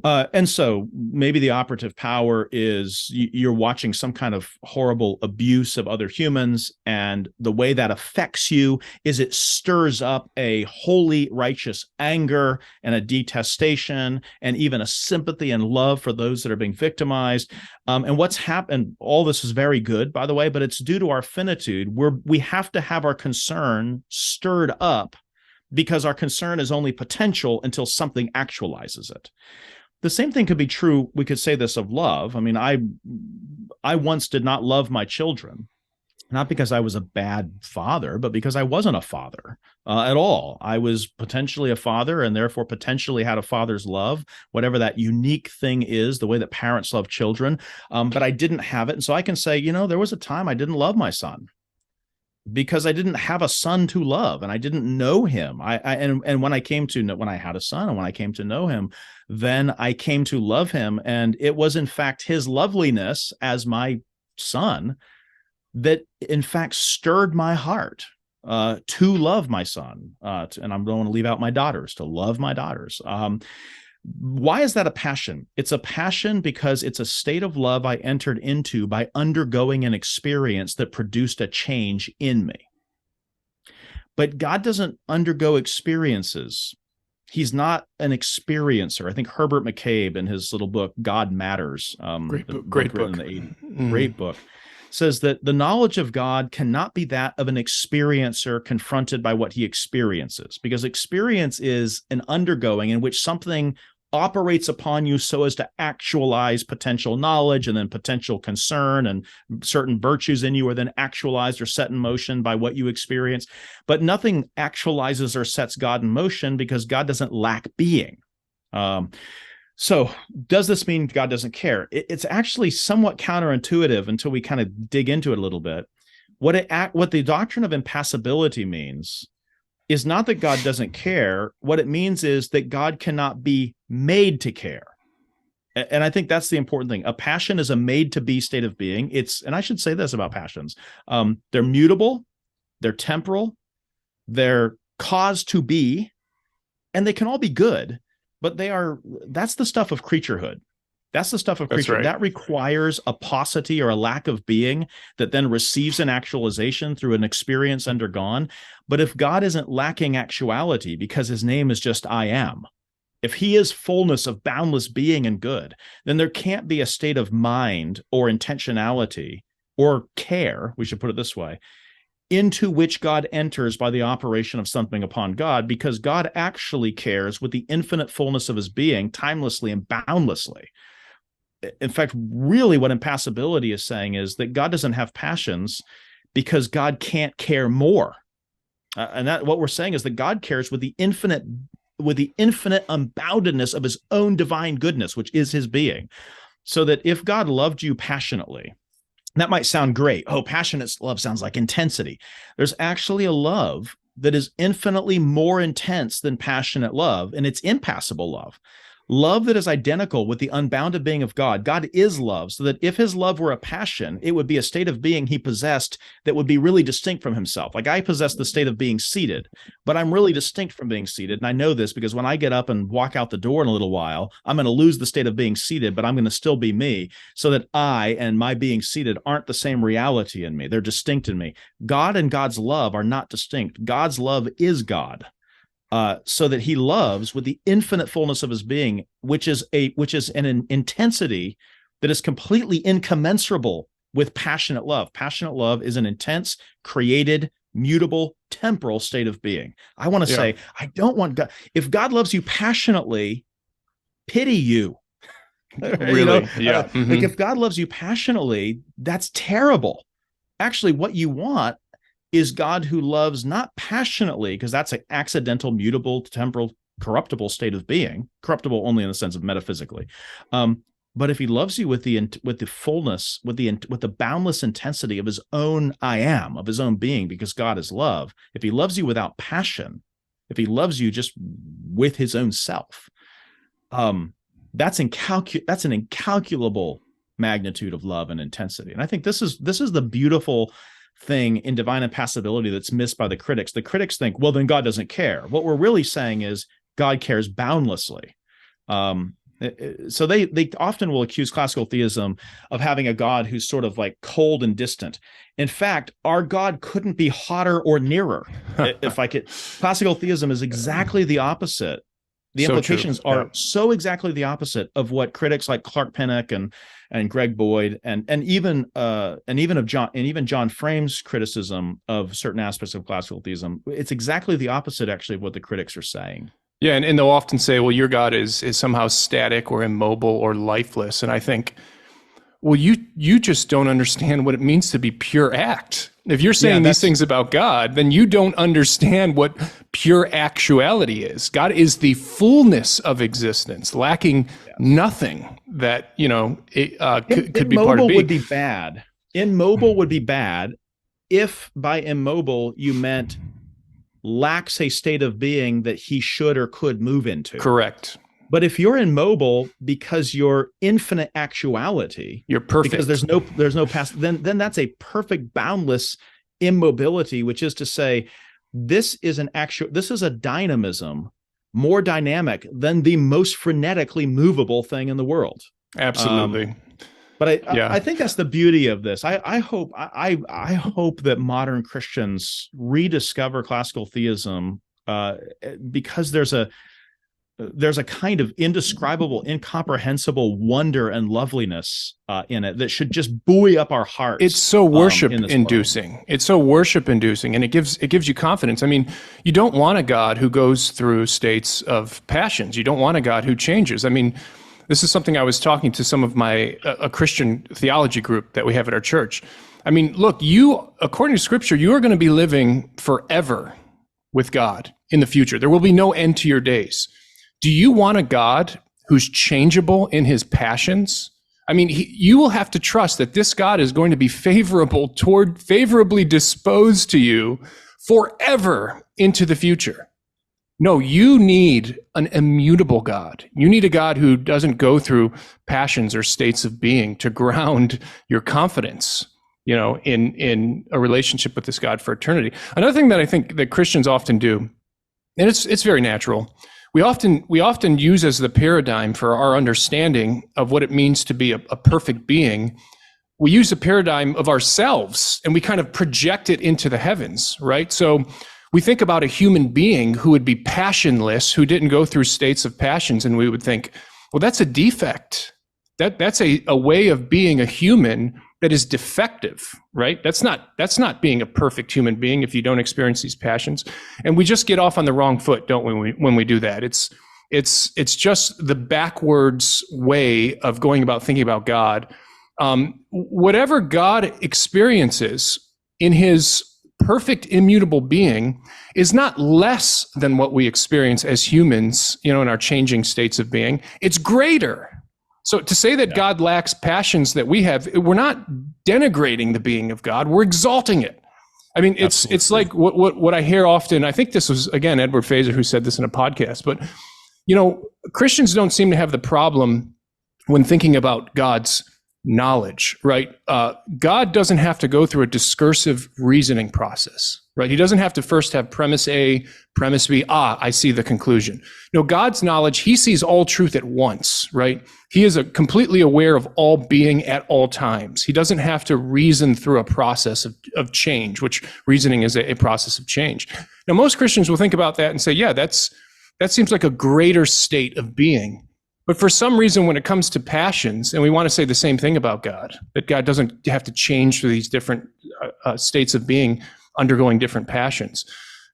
And so maybe the operative power is you're watching some kind of horrible abuse of other humans, and the way that affects you is it stirs up a holy, righteous anger and a detestation and even a sympathy and love for those that are being victimized. And what's happened, all this is very good, by the way, but it's due to our finitude, where we have to have our concern stirred up, because our concern is only potential until something actualizes it. The same thing could be true. We could say this of love. I mean, I once did not love my children, not because I was a bad father, but because I wasn't a father at all. I was potentially a father and therefore potentially had a father's love, whatever that unique thing is, the way that parents love children. But I didn't have it. And so I can say, there was a time I didn't love my son. because I didn't have a son to love and I didn't know him. And when I came to know, when I had a son and when I came to know him, then I came to love him. And it was in fact his loveliness as my son that in fact stirred my heart to love my son. And I'm going to leave out my daughters, to love my daughters. Why is that a passion? It's a passion because it's a state of love I entered into by undergoing an experience that produced a change in me. But God doesn't undergo experiences. He's not an experiencer. I think Herbert McCabe in his little book, God Matters, great book. In the 80s, great book, says that the knowledge of God cannot be that of an experiencer confronted by what he experiences, because experience is an undergoing in which something operates upon you so as to actualize potential knowledge and then potential concern, and certain virtues in you are then actualized or set in motion by what you experience. But nothing actualizes or sets God in motion because God doesn't lack being. So does this mean God doesn't care? It's actually somewhat counterintuitive until we kind of dig into it a little bit. What the doctrine of impassibility means is not that God doesn't care. What it means is that God cannot be made to care. And I think that's the important thing. A passion is a made-to-be state of being. And I should say this about passions. They're mutable, they're temporal, they're caused to be, and they can all be good, but that's the stuff of creaturehood. That's the stuff of creature. Right. That requires a paucity or a lack of being that then receives an actualization through an experience undergone. But if God isn't lacking actuality because his name is just I am, if he is fullness of boundless being and good, then there can't be a state of mind or intentionality or care, we should put it this way, into which God enters by the operation of something upon God, because God actually cares with the infinite fullness of his being, timelessly and boundlessly. In fact, really what impassibility is saying is that God doesn't have passions because God can't care more. And that what we're saying is that God cares with the infinite unboundedness of his own divine goodness, which is his being. So that if God loved you passionately, that might sound great. Oh, passionate love sounds like intensity. There's actually a love that is infinitely more intense than passionate love, and it's impassible love. Love that is identical with the unbounded being of God. God is love, so that if his love were a passion, it would be a state of being he possessed that would be really distinct from himself. Like I possess the state of being seated, but I'm really distinct from being seated. And I know this because when I get up and walk out the door in a little while, I'm going to lose the state of being seated, but I'm going to still be me, so that I and my being seated aren't the same reality in me. They're distinct in me. God and God's love are not distinct. God's love is God. So that he loves with the infinite fullness of his being, which is an intensity that is completely incommensurable with passionate love. Passionate love is an intense, created, mutable, temporal state of being. I want to say, I don't want God. If God loves you passionately, pity you. Really? Like if God loves you passionately, that's terrible. Actually, what you want is God who loves not passionately, because that's an accidental, mutable, temporal, corruptible state of being, corruptible only in the sense of metaphysically. But if he loves you with the fullness, with the boundless intensity of his own I am, of his own being, because God is love, if he loves you without passion, if he loves you just with his own self, that's an incalculable magnitude of love and intensity. And I think this is the beautiful thing in divine impassibility that's missed by the critics. The critics think, well, then God doesn't care. What we're really saying is God cares boundlessly. So they often will accuse classical theism of having a God who's sort of like cold and distant. In fact, our God couldn't be hotter or nearer. If I could, classical theism is exactly the opposite. The implications are so exactly the opposite of what critics like Clark Pinnock and Greg Boyd and even John Frame's criticism of certain aspects of classical theism. It's exactly the opposite, actually, of what the critics are saying. Yeah, and they'll often say, well, your God is somehow static or immobile or lifeless. And I think, well, you just don't understand what it means to be pure act. If you're saying these things about God, then you don't understand what pure actuality is. God is the fullness of existence, lacking nothing that, could be part of being. Would be bad. Immobile would be bad. if by immobile you meant lacks a state of being that he should or could move into. Correct. But if you're immobile because you're infinite actuality, you're perfect, because there's no past, then that's a perfect boundless immobility, which is to say, this is a dynamism more dynamic than the most frenetically movable thing in the world. Absolutely. But I think that's the beauty of this. I hope that modern Christians rediscover classical theism because there's a kind of indescribable, incomprehensible wonder and loveliness in it that should just buoy up our hearts. It's so worship-inducing. It's so worship-inducing, and it gives you confidence. I mean, you don't want a God who goes through states of passions. You don't want a God who changes. I mean, this is something I was talking to some of a Christian theology group that we have at our church. I mean, look, according to Scripture, you are going to be living forever with God in the future. There will be no end to your days. Do you want a God who's changeable in his passions? I mean, you will have to trust that this God is going to be favorably disposed to you forever into the future. No, you need an immutable God. You need a God who doesn't go through passions or states of being to ground your confidence, in a relationship with this God for eternity. Another thing that I think that Christians often do, and it's very natural, we often use as the paradigm for our understanding of what it means to be a perfect being, we use the paradigm of ourselves and we kind of project it into the heavens, right? So we think about a human being who would be passionless, who didn't go through states of passions, and we would think, well, that's a defect. That's a way of being a human that is defective, right? That's not being a perfect human being if you don't experience these passions. And we just get off on the wrong foot, don't we, when we do that? It's just the backwards way of going about thinking about God. Whatever God experiences in his perfect immutable being is not less than what we experience as humans, in our changing states of being. It's greater. So to say that God lacks passions that we have, we're not denigrating the being of God, we're exalting it. I mean, it's like what I hear often. I think this was, again, Edward Fazer who said this in a podcast, but Christians don't seem to have the problem when thinking about God's knowledge, right? God doesn't have to go through a discursive reasoning process, right? He doesn't have to first have premise A, premise B. I see the conclusion. No, God's knowledge, he sees all truth at once, right? He is completely aware of all being at all times. He doesn't have to reason through a process of change, which reasoning is a process of change. Now, most Christians will think about that and say, yeah, that seems like a greater state of being. But for some reason, when it comes to passions, and we want to say the same thing about God, that God doesn't have to change through these different states of being, undergoing different passions.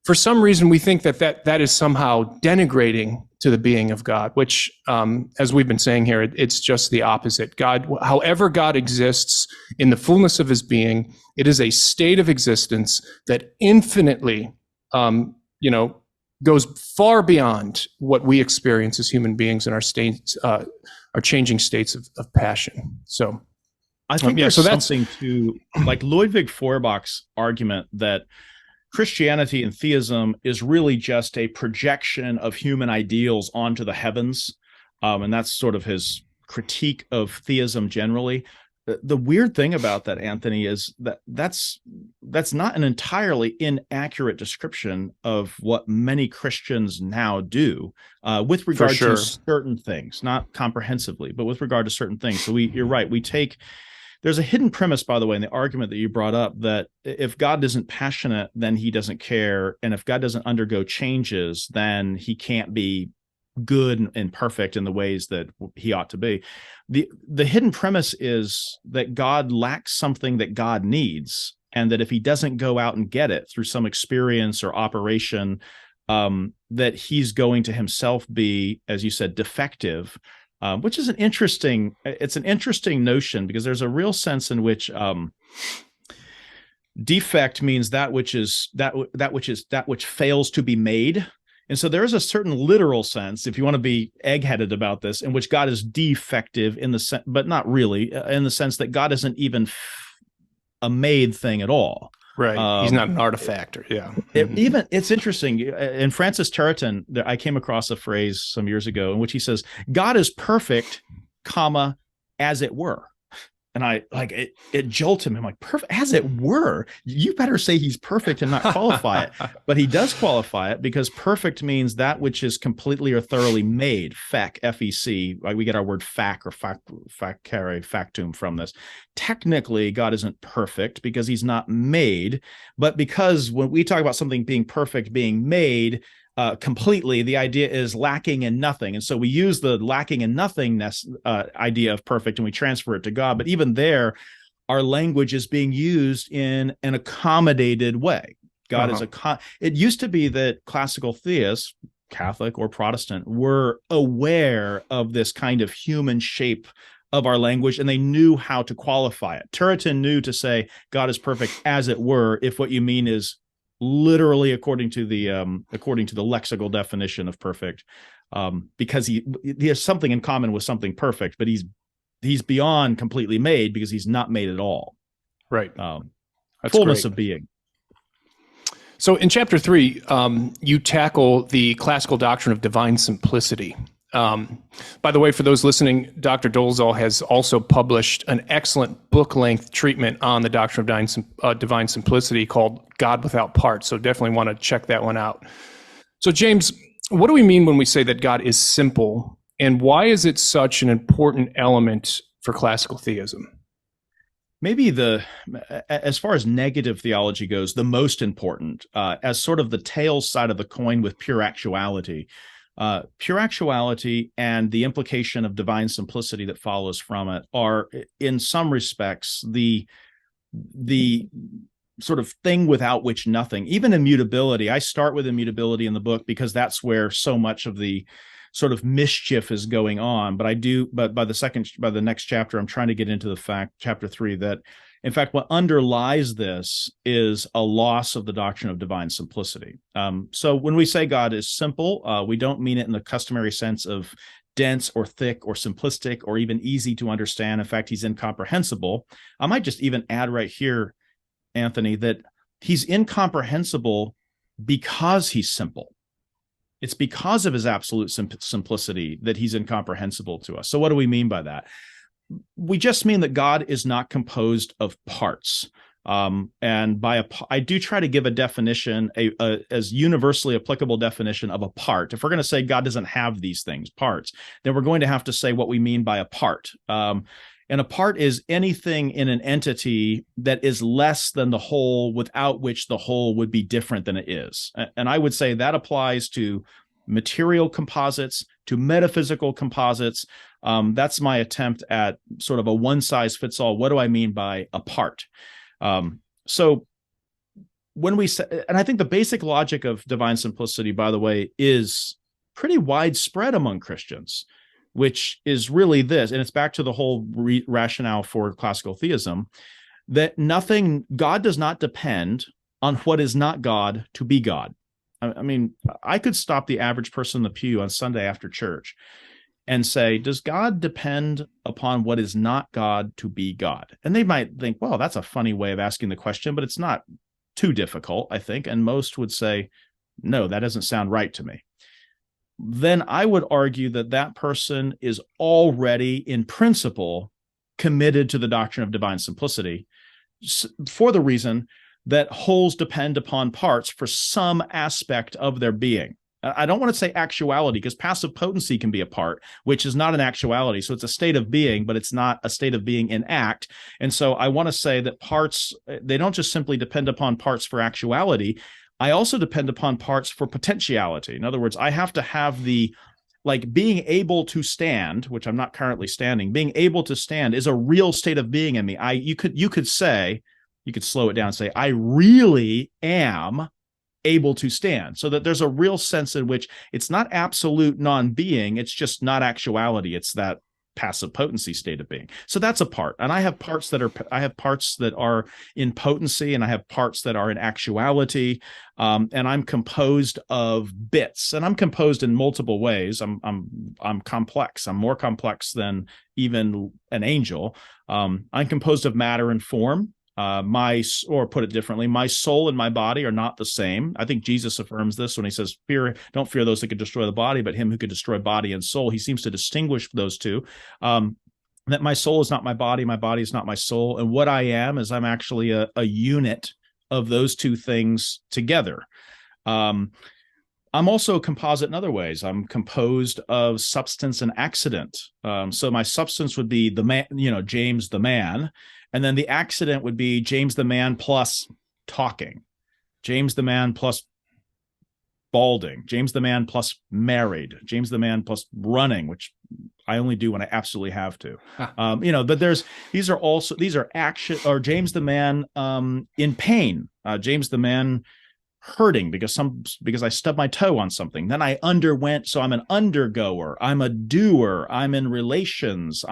For some reason, we think that is somehow denigrating to the being of God, which, as we've been saying here, it's just the opposite. God, however God exists in the fullness of his being, it is a state of existence that infinitely, goes far beyond what we experience as human beings in our states, our changing states of passion. So I think there's something to, like Ludwig Feuerbach's argument that Christianity and theism is really just a projection of human ideals onto the heavens. And that's sort of his critique of theism generally. The weird thing about that, Anthony, is that's not an entirely inaccurate description of what many Christians now do with regard to certain things, not comprehensively, but with regard to certain things. So you're right. There's a hidden premise, by the way, in the argument that you brought up, that if God isn't passionate, then he doesn't care. And if God doesn't undergo changes, then he can't be good and perfect in the ways that he ought to be. The hidden premise is that God lacks something that God needs, and that if he doesn't go out and get it through some experience or operation, that he's going to himself be, as you said, defective, which is an interesting notion, because there's a real sense in which defect means that which fails to be made. And so there is a certain literal sense, if you want to be egg-headed about this, in which God is defective in the sense, but not really, in the sense that God isn't even a made thing at all. Right. He's not an artifact. Yeah. Even it's interesting. In Francis Turretin, I came across a phrase some years ago in which he says, "God is perfect, comma, as it were." And I like it jolted me. I'm like, perfect, as it were. You better say he's perfect and not qualify it. But he does qualify it, because perfect means that which is completely or thoroughly made. Fec, F-E-C. Like we get our word fac or facere, factum from this. Technically, God isn't perfect because he's not made. But because when we talk about something being perfect, being made, completely, the idea is lacking in nothing. And so we use the lacking in nothingness idea of perfect, and we transfer it to God. But even there, our language is being used in an accommodated way. God is it used to be that classical theists, Catholic or Protestant, were aware of this kind of human shape of our language, and they knew how to qualify it. Turretin knew to say God is perfect as it were, if what you mean is literally according to the lexical definition of perfect, because he has something in common with something perfect, but he's beyond completely made because he's not made at all. Right. Fullness of being. So in chapter 3, you tackle the classical doctrine of divine simplicity. By the way, for those listening, Dr. Dolezal has also published an excellent book-length treatment on the doctrine of divine simplicity called God Without Parts. So definitely want to check that one out. So James, what do we mean when we say that God is simple, and why is it such an important element for classical theism? Maybe as far as negative theology goes, the most important, as sort of the tails side of the coin with pure actuality. Pure actuality and the implication of divine simplicity that follows from it are, in some respects, the sort of thing without which nothing. Even immutability. I start with immutability in the book because that's where so much of the sort of mischief is going on. But by the next chapter, I'm trying to get into the fact, chapter 3, that in fact, what underlies this is a loss of the doctrine of divine simplicity. So when we say God is simple, we don't mean it in the customary sense of dense or thick or simplistic or even easy to understand. In fact, he's incomprehensible. I might just even add right here, Anthony, that he's incomprehensible because he's simple. It's because of his absolute simplicity that he's incomprehensible to us. So what do we mean by that? We just mean that God is not composed of parts. And I do try to give a definition, as universally applicable definition of a part. If we're going to say God doesn't have these things, parts, then we're going to have to say what we mean by a part. And a part is anything in an entity that is less than the whole, without which the whole would be different than it is. And I would say that applies to material composites, to metaphysical composites. That's my attempt at sort of a one-size-fits-all. What do I mean by a part? So when we say, and I think the basic logic of divine simplicity, by the way, is pretty widespread among Christians, which is really this, and it's back to the whole rationale for classical theism, that God does not depend on what is not God to be God. I mean, I could stop the average person in the pew on Sunday after church and say, does God depend upon what is not God to be God? And they might think, well, that's a funny way of asking the question, but it's not too difficult, I think. And most would say, no, that doesn't sound right to me. Then I would argue that that person is already, in principle, committed to the doctrine of divine simplicity, for the reason that wholes depend upon parts for some aspect of their being. I don't want to say actuality, because passive potency can be a part, which is not an actuality. So it's a state of being, but it's not a state of being in act. And so I want to say that parts, they don't just simply depend upon parts for actuality. I also depend upon parts for potentiality. In other words, I have to have being able to stand, which I'm not currently standing. Being able to stand is a real state of being in me. You could slow it down and say, I really am able to stand, so that there's a real sense in which it's not absolute non-being, it's just not actuality, it's that passive potency state of being. So that's a part. And I have parts that are in potency, and I have parts that are in actuality. And I'm composed of bits, and I'm composed in multiple ways. I'm complex. I'm more complex than even an angel. I'm composed of matter and form. Or put it differently, my soul and my body are not the same. I think Jesus affirms this when he says, don't fear those that could destroy the body, but him who could destroy body and soul. He seems to distinguish those two. That my soul is not my body is not my soul. And what I am is I'm actually a unit of those two things together. I'm also a composite in other ways. I'm composed of substance and accident. So my substance would be the man, James the man. And then the accident would be James the man plus talking, James the man plus balding, James the man plus married, James the man plus running, which I only do when I absolutely have to. But these are action, or James the man in pain, James the man hurting because I stubbed my toe on something. Then I underwent, so I'm an undergoer, I'm a doer, I'm in relations,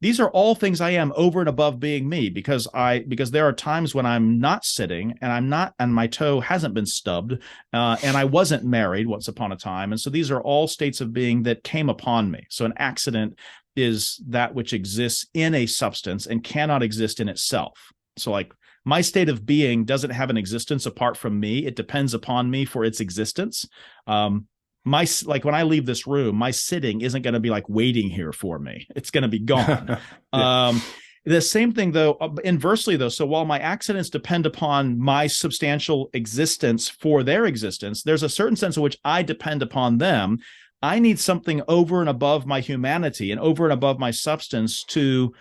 these are all things I am over and above being me, because there are times when I'm not sitting and my toe hasn't been stubbed, and I wasn't married once upon a time. And so these are all states of being that came upon me. So an accident is that which exists in a substance and cannot exist in itself. So like my state of being doesn't have an existence apart from me. It depends upon me for its existence. Like when I leave this room, my sitting isn't going to be like waiting here for me. It's going to be gone. Yeah. The same thing though, inversely though. So while my accidents depend upon my substantial existence for their existence, there's a certain sense in which I depend upon them. I need something over and above my humanity and over and above my substance to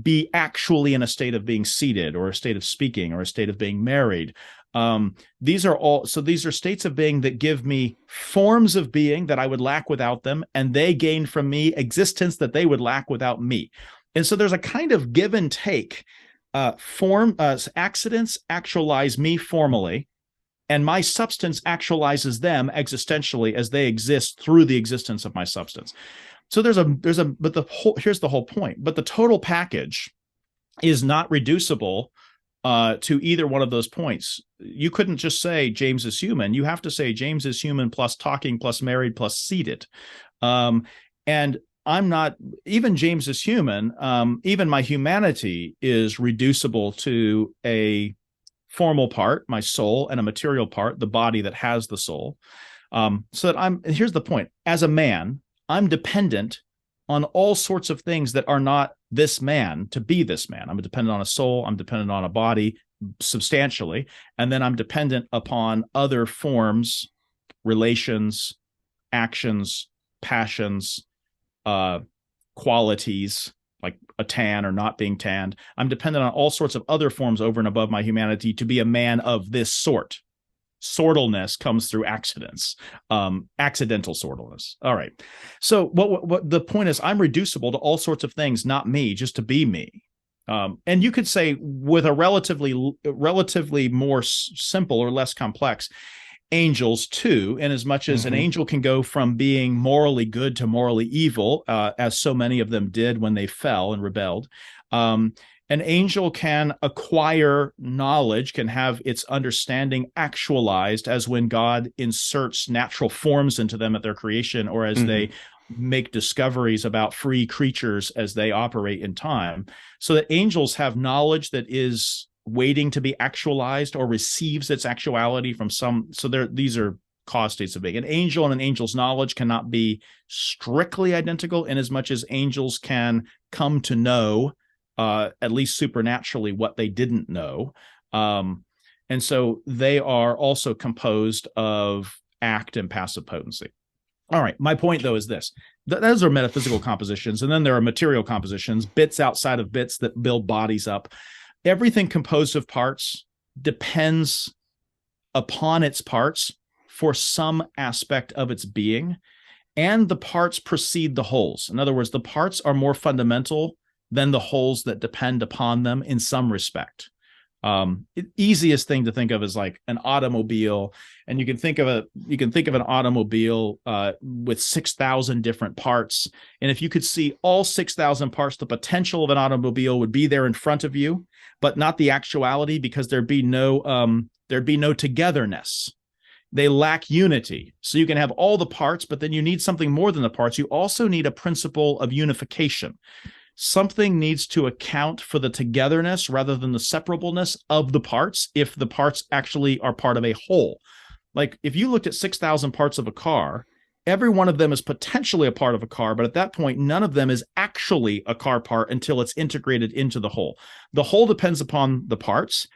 be actually in a state of being seated, or a state of speaking, or a state of being married. These are states of being that give me forms of being that I would lack without them, and they gain from me existence that they would lack without me. And so there's a kind of give and take. Accidents actualize me formally, and my substance actualizes them existentially as they exist through the existence of my substance. So here's the whole point. But the total package is not reducible to either one of those points. You couldn't just say James is human. You have to say James is human plus talking plus married plus seated. And I'm not, even James is human. Even my humanity is reducible to a formal part, my soul, and a material part, the body that has the soul. So that here's the point. As a man, I'm dependent on all sorts of things that are not this man to be this man. I'm dependent on a soul. I'm dependent on a body substantially. And then I'm dependent upon other forms, relations, actions, passions, qualities, like a tan or not being tanned. I'm dependent on all sorts of other forms over and above my humanity to be a man of this sort. Sortalness comes through accidents, accidental sortalness. All right. So what the point is, I'm reducible to all sorts of things, not me, just to be me. And you could say with a relatively more simple or less complex, angels too, in as much as an angel can go from being morally good to morally evil, as so many of them did when they fell and rebelled. An angel can acquire knowledge, can have its understanding actualized as when God inserts natural forms into them at their creation, or as they make discoveries about free creatures as they operate in time. So that angels have knowledge that is waiting to be actualized or receives its actuality from some. So these are cause states of being. An angel and an angel's knowledge cannot be strictly identical, in as much as angels can come to know at least supernaturally what they didn't know. And so they are also composed of act and passive potency. All right. My point, though, is this. Those are metaphysical compositions. And then there are material compositions, bits outside of bits that build bodies up. Everything composed of parts depends upon its parts for some aspect of its being, and the parts precede the wholes. In other words, the parts are more fundamental than the wholes that depend upon them in some respect. Easiest thing to think of is like an automobile, and you can think of an automobile with 6,000 different parts. And if you could see all 6,000 parts, the potential of an automobile would be there in front of you, but not the actuality, because there'd be no togetherness. They lack unity. So you can have all the parts, but then you need something more than the parts. You also need a principle of unification. something needs to account for the togetherness rather than the separableness of the parts if the parts actually are part of a whole. Like if you looked at 6,000 parts of a car, every one of them is potentially a part of a car, but at that point, none of them is actually a car part until it's integrated into the whole. The whole depends upon the parts.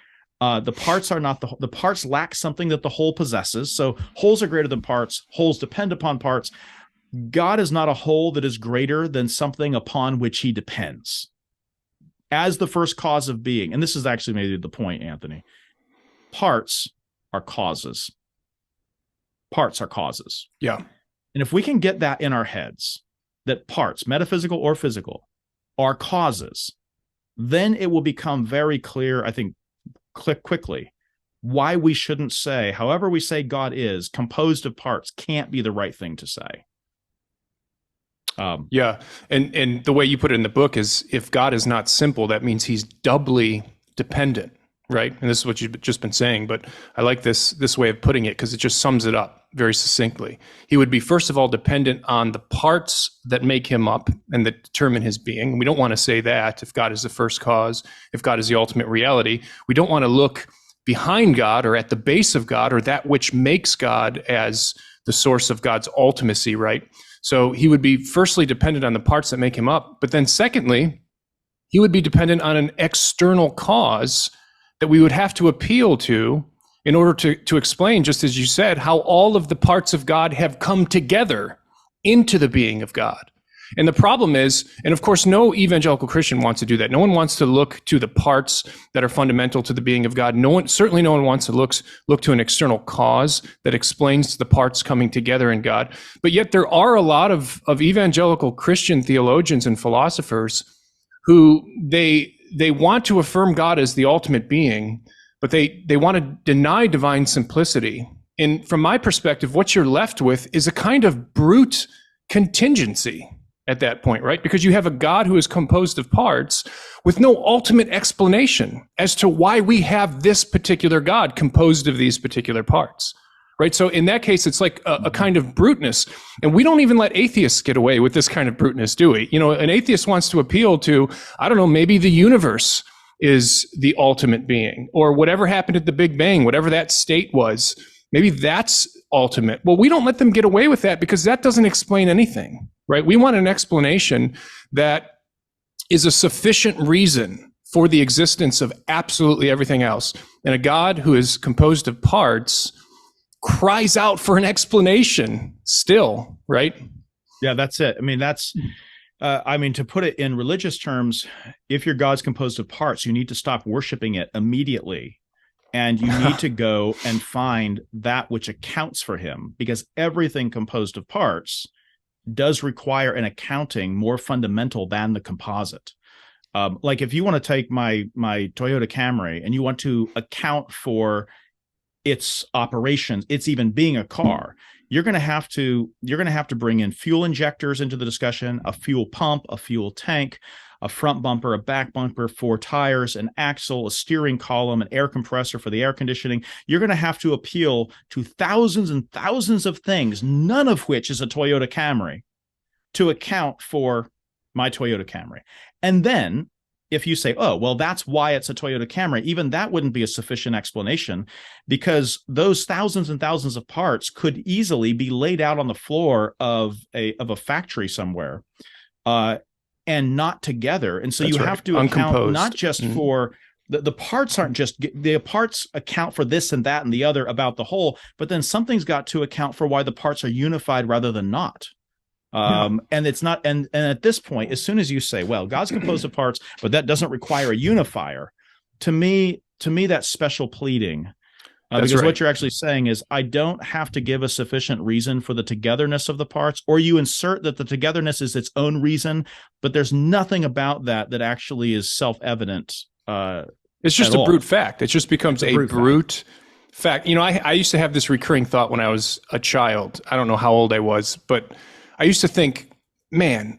The parts are not the parts lack something that the whole possesses. So wholes are greater than parts. Wholes depend upon parts. God is not a whole that is greater than something upon which he depends as the first cause of being. And this is actually maybe the point, Anthony. Parts are causes. Parts are causes. Yeah. And if we can get that in our heads, that parts, metaphysical or physical, are causes, then it will become very clear, I think, quickly, why we shouldn't say, however we say God is, composed of parts can't be the right thing to say. Yeah. And the way you put it in the book is, if God is not simple, that means he's doubly dependent, right? And this is what you've just been saying, but I like this way of putting it because it just sums it up very succinctly. He would be, first of all, dependent on the parts that make him up and that determine his being. We don't want to say that if God is the first cause, if God is the ultimate reality. We don't want to look behind God or at the base of God or that which makes God as the source of God's ultimacy, right? So he would be firstly dependent on the parts that make him up, but then secondly, he would be dependent on an external cause that we would have to appeal to in order to explain, just as you said, how all of the parts of God have come together into the being of God. And the problem is, and of course, no evangelical Christian wants to do that. No one wants to look to the parts that are fundamental to the being of God. Certainly no one wants to look to an external cause that explains the parts coming together in God. But yet there are a lot of evangelical Christian theologians and philosophers who they want to affirm God as the ultimate being, but they want to deny divine simplicity. And from my perspective, what you're left with is a kind of brute contingency at that point, right? Because you have a God who is composed of parts with no ultimate explanation as to why we have this particular God composed of these particular parts, right? So in that case, it's like a kind of bruteness. And we don't even let atheists get away with this kind of bruteness, do we? You know, an atheist wants to appeal to, I don't know, maybe the universe is the ultimate being, or whatever happened at the Big Bang, whatever that state was, maybe that's ultimate. Well, we don't let them get away with that because that doesn't explain anything, right? We want an explanation that is a sufficient reason for the existence of absolutely everything else. And a God who is composed of parts cries out for an explanation still, right? Yeah, that's it. I mean, to put it in religious terms, if your God's composed of parts, you need to stop worshiping it immediately. And you need to go and find that which accounts for him, because everything composed of parts does require an accounting more fundamental than the composite. Like if you want to take my Toyota Camry and you want to account for its operations, its even being a car, you're going to have to bring in fuel injectors into the discussion, a fuel pump, a fuel tank, a front bumper, a back bumper, 4 tires, an axle, a steering column, an air compressor for the air conditioning. You're going to have to appeal to thousands and thousands of things, none of which is a Toyota Camry, to account for my Toyota Camry. And then if you say, oh, well, that's why it's a Toyota Camry, even that wouldn't be a sufficient explanation, because those thousands and thousands of parts could easily be laid out on the floor of a factory somewhere, and not together. And so that's you have to account not just for the parts aren't just the parts account for this and that and the other about the whole, but then something's got to account for why the parts are unified rather than not. And it's not, and at this point, as soon as you say, well, God's composed of parts, but that doesn't require a unifier, to me, that's special pleading. Because right. What you're actually saying is, I don't have to give a sufficient reason for the togetherness of the parts, or you insert that the togetherness is its own reason, but there's nothing about that actually is self-evident. It's just a brute fact. It just becomes a brute fact. You know, I used to have this recurring thought when I was a child. I don't know how old I was, but I used to think, man,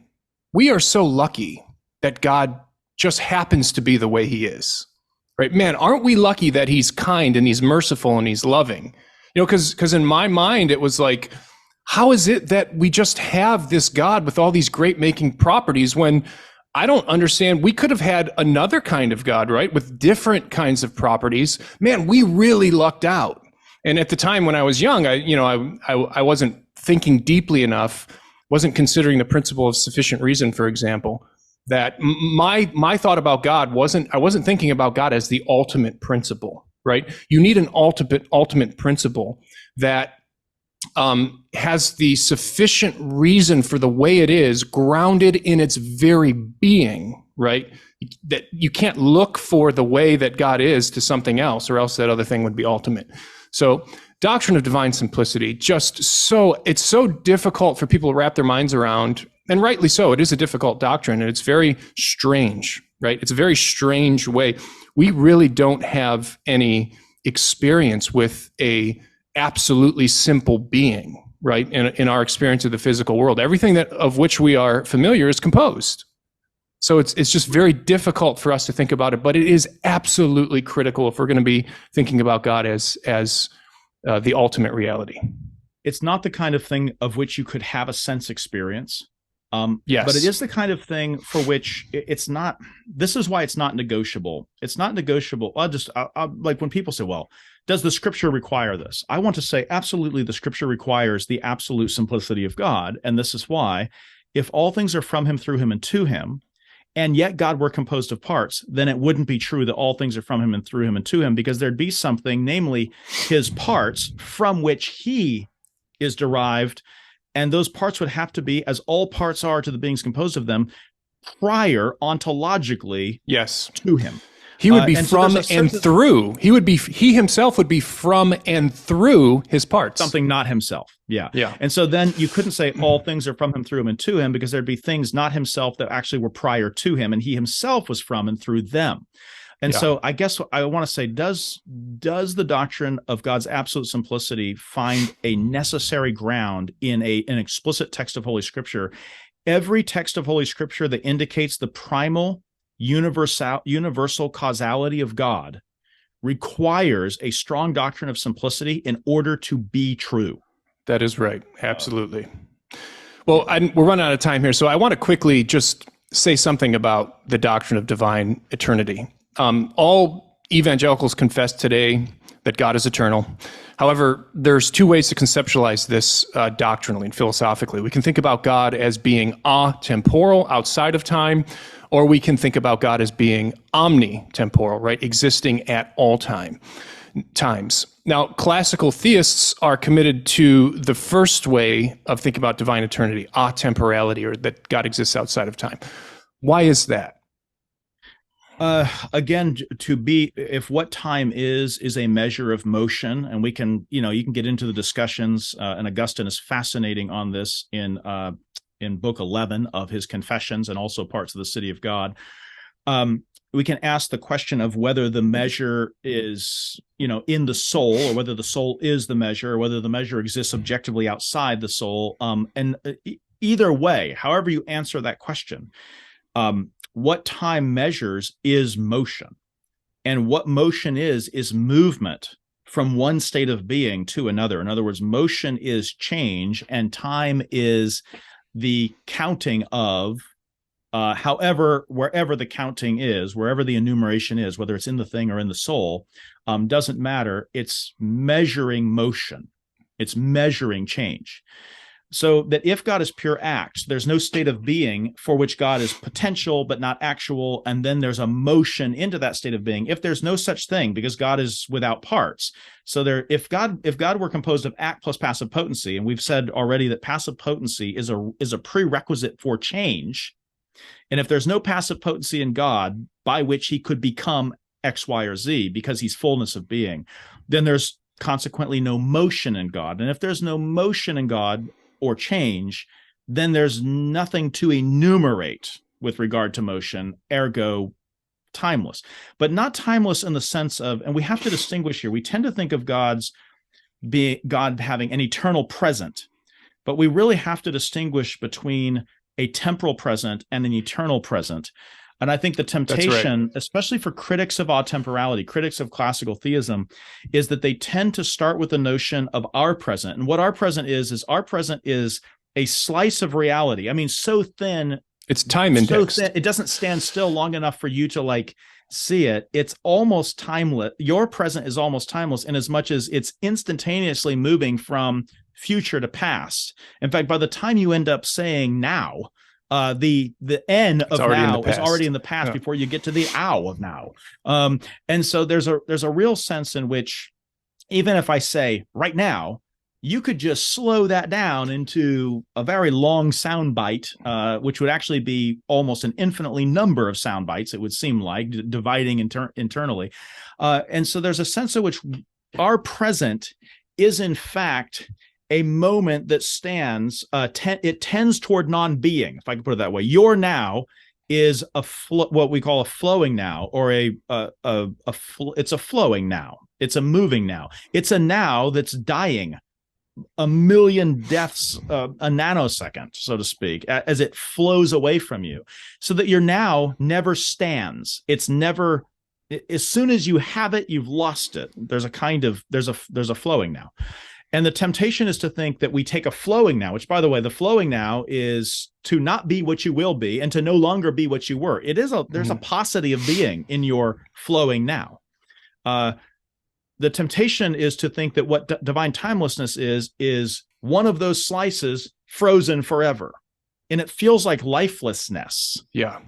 we are so lucky that God just happens to be the way he is. Right, man, aren't we lucky that he's kind and he's merciful and he's loving? You know, because in my mind, it was like, how is it that we just have this God with all these great making properties when I don't understand. We could have had another kind of God, right? With different kinds of properties. Man, we really lucked out. And at the time when I was young, I wasn't thinking deeply enough, wasn't considering the principle of sufficient reason, for example, that my thought about God I wasn't thinking about God as the ultimate principle, right? You need an ultimate principle that has the sufficient reason for the way it is, grounded in its very being, right? That you can't look for the way that God is to something else, or else that other thing would be ultimate. So doctrine of divine simplicity, it's so difficult for people to wrap their minds around, and rightly so. It is a difficult doctrine, and it's very strange, right? It's a very strange way. We really don't have any experience with a absolutely simple being, right? In our experience of the physical world, everything of which we are familiar is composed. So it's just very difficult for us to think about it, but it is absolutely critical if we're going to be thinking about God as the ultimate reality. It's not the kind of thing of which you could have a sense experience. Yes. But it is the kind of thing for which it's not. This is why it's not negotiable. It's not negotiable. Like when people say, well, does the scripture require this? I want to say absolutely the scripture requires the absolute simplicity of God. And this is why, if all things are from him, through him, and to him, and yet God were composed of parts, then it wouldn't be true that all things are from him and through him and to him, because there'd be something, namely his parts, from which he is derived. And those parts would have to be, as all parts are to the beings composed of them, prior ontologically, yes, to him. He would be from and through. He himself would be from and through his parts. Something not himself. Yeah. Yeah. And so then you couldn't say all things are from him, through him, and to him, because there'd be things not himself that actually were prior to him, and he himself was from and through them. And so I guess I want to say, does the doctrine of God's absolute simplicity find a necessary ground in an explicit text of Holy Scripture? Every text of Holy Scripture that indicates the primal universal causality of God requires a strong doctrine of simplicity in order to be true. That is right. Absolutely. Well, we're running out of time here, so I want to quickly just say something about the doctrine of divine eternity. All evangelicals confess today that God is eternal. However, there's two ways to conceptualize this doctrinally and philosophically. We can think about God as being atemporal, outside of time, or we can think about God as being omnitemporal, right, existing at all times. Now, classical theists are committed to the first way of thinking about divine eternity, atemporality, or that God exists outside of time. Why is that? Again, if what time is a measure of motion, and we can, you can get into the discussions, and Augustine is fascinating on this in book 11 of his Confessions, and also parts of the City of God. We can ask the question of whether the measure is, in the soul, or whether the soul is the measure, or whether the measure exists objectively outside the soul. And either way, however you answer that question, what time measures is motion. And what motion is movement from one state of being to another. In other words, motion is change, and time is the counting of, wherever the counting is, wherever the enumeration is, whether it's in the thing or in the soul, doesn't matter. It's measuring motion. It's measuring change. So that if God is pure act, there's no state of being for which God is potential but not actual, and then there's a motion into that state of being. If there's no such thing, because God is without parts, so if God were composed of act plus passive potency, and we've said already that passive potency is a prerequisite for change, and if there's no passive potency in God by which he could become X, Y, or Z because he's fullness of being, then there's consequently no motion in God. And if there's no motion in God, or change, then there's nothing to enumerate with regard to motion, ergo timeless. But not timeless in the sense of, and we have to distinguish here, we tend to think of God having an eternal present, but we really have to distinguish between a temporal present and an eternal present. And I think the temptation, especially for critics of atemporality, critics of classical theism, is that they tend to start with the notion of our present. And what our present is our present is a slice of reality. I mean, so thin It's time indexed. So it doesn't stand still long enough for you to like see it. It's almost timeless. Your present is almost timeless in as much as it's instantaneously moving from future to past. In fact, by the time you end up saying now, the N of now is already in the past before you get to the ow of now. And so there's a real sense in which even if I say right now, you could just slow that down into a very long sound bite, which would actually be almost an infinitely number of sound bites, it would seem like, dividing internally. And so there's a sense in which our present is, in fact, a moment that stands, it tends toward non-being, if I can put it that way. Your now is what we call a flowing now, or it's a flowing now. It's a moving now. It's a now that's dying a million deaths a nanosecond, so to speak, as it flows away from you, so that your now never stands. It's never, as soon as you have it, you've lost it. There's a flowing now. And the temptation is to think that we take a flowing now, which, by the way, the flowing now is to not be what you will be and to no longer be what you were. There's a paucity of being in your flowing now. The temptation is to think that what divine timelessness is one of those slices frozen forever. And it feels like lifelessness. Yeah.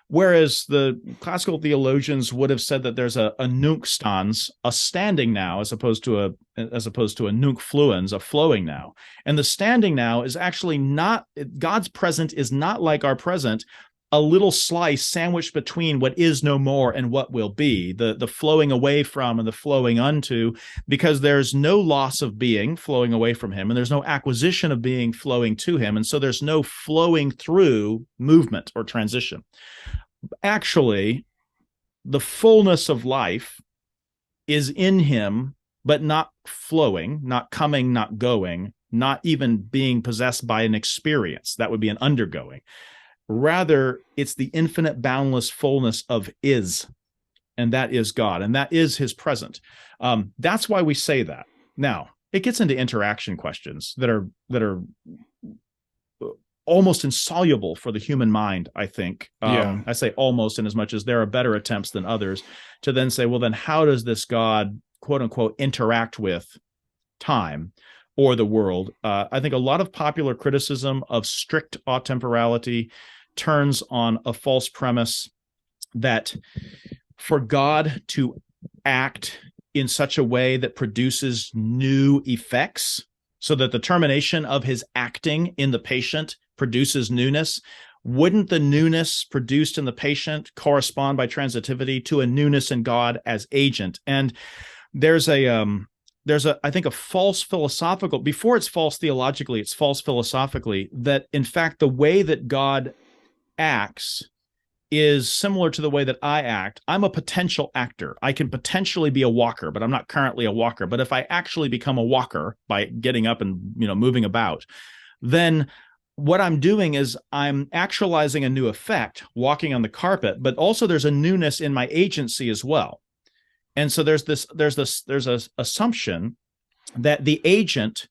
Whereas the classical theologians would have said that there's a nunc stans, a standing now, as opposed to a nunc fluens, a flowing now. And the standing now is actually not, God's present is not like our present, a little slice sandwiched between what is no more and what will be, the flowing away from and the flowing unto, because there's no loss of being flowing away from him, and there's no acquisition of being flowing to him, and so there's no flowing through movement or transition. Actually, the fullness of life is in him, but not flowing, not coming, not going, not even being possessed by an experience. That would be an undergoing. Rather, it's the infinite, boundless fullness of is, and that is God, and that is his present. That's why we say that. Now, it gets into interaction questions that are almost insoluble for the human mind, I think. I say almost in as much as there are better attempts than others to then say, well, then how does this God, quote unquote, interact with time or the world? I think a lot of popular criticism of strict atemporality turns on a false premise that for God to act in such a way that produces new effects, so that the termination of his acting in the patient produces newness, wouldn't the newness produced in the patient correspond by transitivity to a newness in God as agent? And there's I think a false philosophical, before it's false theologically, it's false philosophically, that in fact the way that God acts is similar to the way that I act. I'm a potential actor. I can potentially be a walker, but I'm not currently a walker. But if I actually become a walker by getting up and moving about, then what I'm doing is I'm actualizing a new effect, walking on the carpet, but also there's a newness in my agency as well. And so there's a assumption that the agent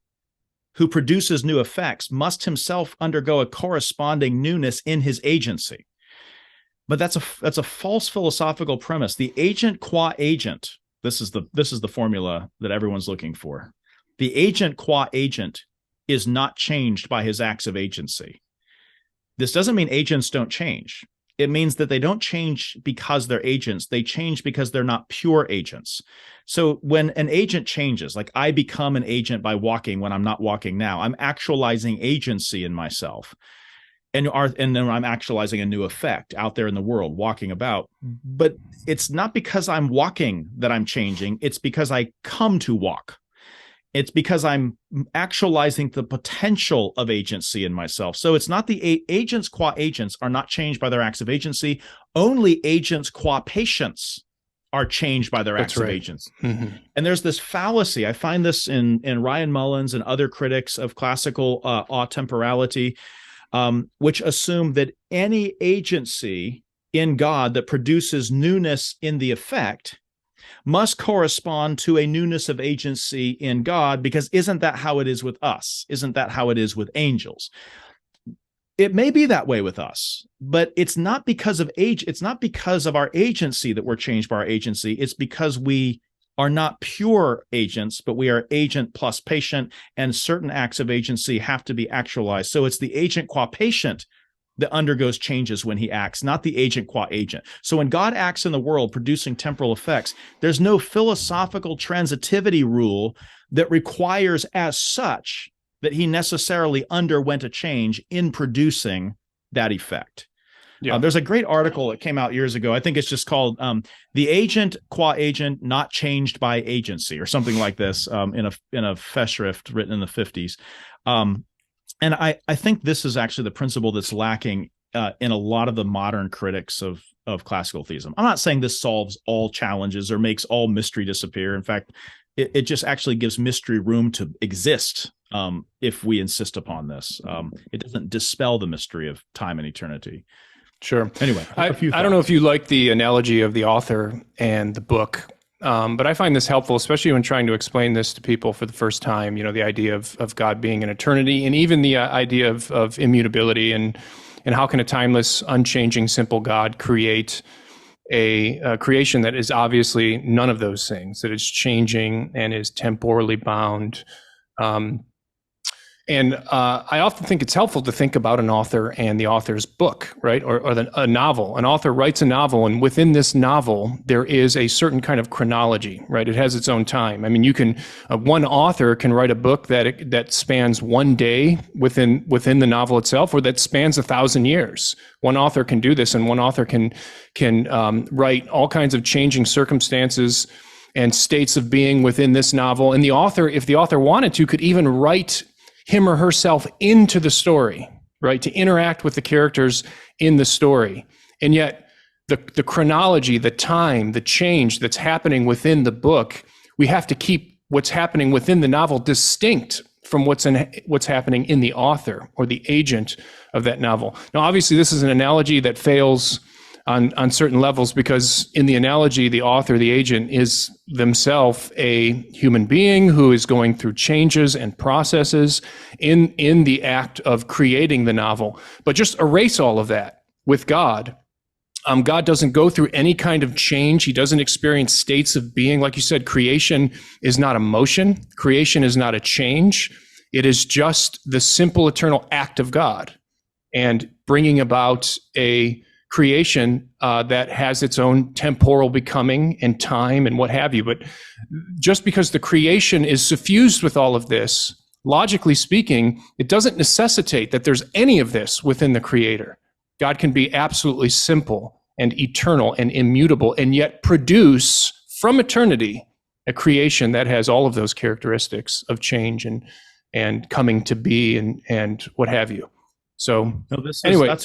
who produces new effects must himself undergo a corresponding newness in his agency. But that's a false philosophical premise. The agent qua agent, this is the formula that everyone's looking for. The agent qua agent is not changed by his acts of agency. This doesn't mean agents don't change. It means that they don't change because they're agents. They change because they're not pure agents. So when an agent changes, like I become an agent by walking when I'm not walking now, I'm actualizing agency in myself. And then I'm actualizing a new effect out there in the world, walking about. But it's not because I'm walking that I'm changing. It's because I come to walk. It's because I'm actualizing the potential of agency in myself. So it's not the agents qua agents are not changed by their acts of agency. Only agents qua patients are changed by their acts of agents. Mm-hmm. And there's this fallacy. I find this in Ryan Mullins and other critics of classical atemporality, which assume that any agency in God that produces newness in the effect must correspond to a newness of agency in God, because isn't that how it is with us? Isn't that how it is with angels? It may be that way with us, but it's not because of age. It's not because of our agency that we're changed by our agency. It's because we are not pure agents, but we are agent plus patient, and certain acts of agency have to be actualized. So it's the agent qua patient that undergoes changes when he acts, not the agent qua agent. So when God acts in the world producing temporal effects, there's no philosophical transitivity rule that requires as such that he necessarily underwent a change in producing that effect. Yeah. There's a great article that came out years ago. I think it's just called "The Agent Qua Agent Not Changed by Agency" or something like this, in a Festschrift written in the 50s. And I think this is actually the principle that's lacking in a lot of the modern critics of classical theism. I'm not saying this solves all challenges or makes all mystery disappear. In fact, it just actually gives mystery room to exist if we insist upon this. It doesn't dispel the mystery of time and eternity. Sure. Anyway, I don't know if you like the analogy of the author and the book, but I find this helpful, especially when trying to explain this to people for the first time. The idea of God being in eternity, and even the idea of immutability, and how can a timeless, unchanging, simple God create a creation that is obviously none of those things, that is changing and is temporally bound. And I often think it's helpful to think about an author and the author's book, right? Or a novel. An author writes a novel, and within this novel, there is a certain kind of chronology, right? It has its own time. I mean, one author can write a book that spans one day within the novel itself, or that spans 1,000 years. One author can do this, and one author can write all kinds of changing circumstances and states of being within this novel. And the author, if the author wanted to, could even write him or herself into the story, right? To interact with the characters in the story. And yet the chronology, the time, the change that's happening within the book, we have to keep what's happening within the novel distinct from what's happening in the author or the agent of that novel. Now, obviously, this is an analogy that fails on certain levels, because in the analogy, the author, the agent, is themselves a human being who is going through changes and processes in the act of creating the novel. But just erase all of that with God. God doesn't go through any kind of change. He doesn't experience states of being. Like you said, creation is not a motion. Creation is not a change. It is just the simple eternal act of God and bringing about a creation that has its own temporal becoming and time and what have you. But just because the creation is suffused with all of this, logically speaking, it doesn't necessitate that there's any of this within the Creator. God can be absolutely simple and eternal and immutable, and yet produce from eternity a creation that has all of those characteristics of change and coming to be and what have you. So anyway, it's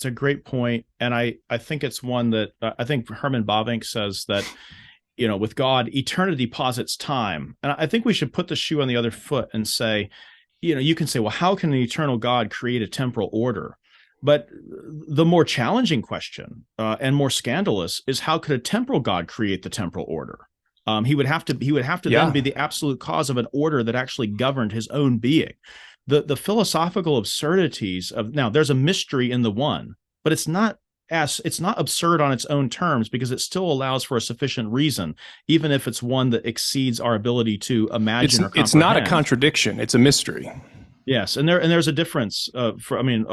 a great point. And I think it's one that I think Herman Bavinck says that, with God, eternity posits time. And I think we should put the shoe on the other foot and say, you can say, well, how can an eternal God create a temporal order? But the more challenging question and more scandalous is, how could a temporal God create the temporal order? He would have to then be the absolute cause of an order that actually governed his own being. The philosophical absurdities of, now there's a mystery in the one, but it's not absurd on its own terms, because it still allows for a sufficient reason, even if it's one that exceeds our ability to imagine or comprehend. It's not a contradiction; it's a mystery. Yes, and there's a difference. A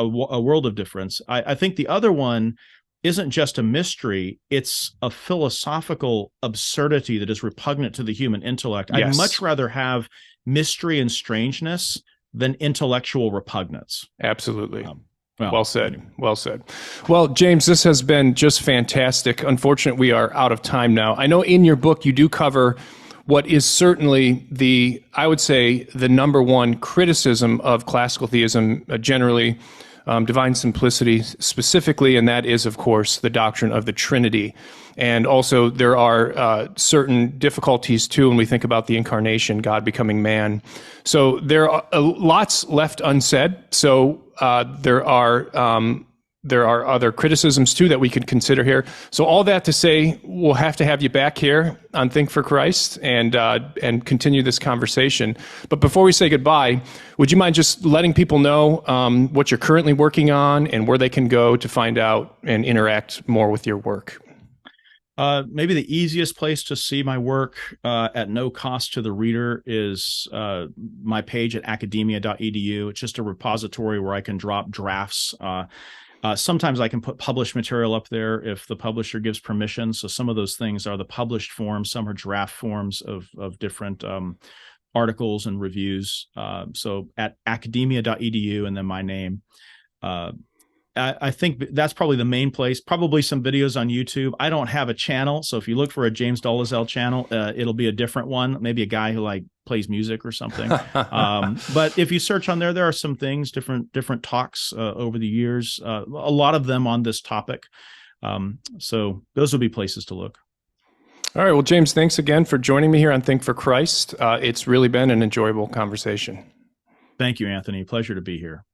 world of difference. I think the other one isn't just a mystery; it's a philosophical absurdity that is repugnant to the human intellect. Yes. I'd much rather have mystery and strangeness than intellectual repugnance. Absolutely. Well said. Well said. Well, James, this has been just fantastic. Unfortunately, we are out of time now. I know in your book you do cover what is certainly I would say, the number one criticism of classical theism generally, divine simplicity specifically, and that is, of course, the doctrine of the Trinity. And also there are certain difficulties too when we think about the incarnation, God becoming man. So there are lots left unsaid. So there are there are other criticisms too that we could consider here. So all that to say, we'll have to have you back here on Think for Christ and continue this conversation. But before we say goodbye, would you mind just letting people know what you're currently working on and where they can go to find out and interact more with your work? Maybe the easiest place to see my work at no cost to the reader is my page at academia.edu. It's just a repository where I can drop drafts. Sometimes I can put published material up there if the publisher gives permission. So some of those things are the published forms. Some are draft forms of different articles and reviews. So at academia.edu and then my name. I think that's probably the main place. Probably some videos on YouTube. I don't have a channel, so if you look for a James Dolezal channel, it'll be a different one. Maybe a guy who like plays music or something. But if you search on there, there are some things, different talks over the years. A lot of them on this topic. So those will be places to look. All right. Well, James, thanks again for joining me here on Think for Christ. It's really been an enjoyable conversation. Thank you, Anthony. Pleasure to be here.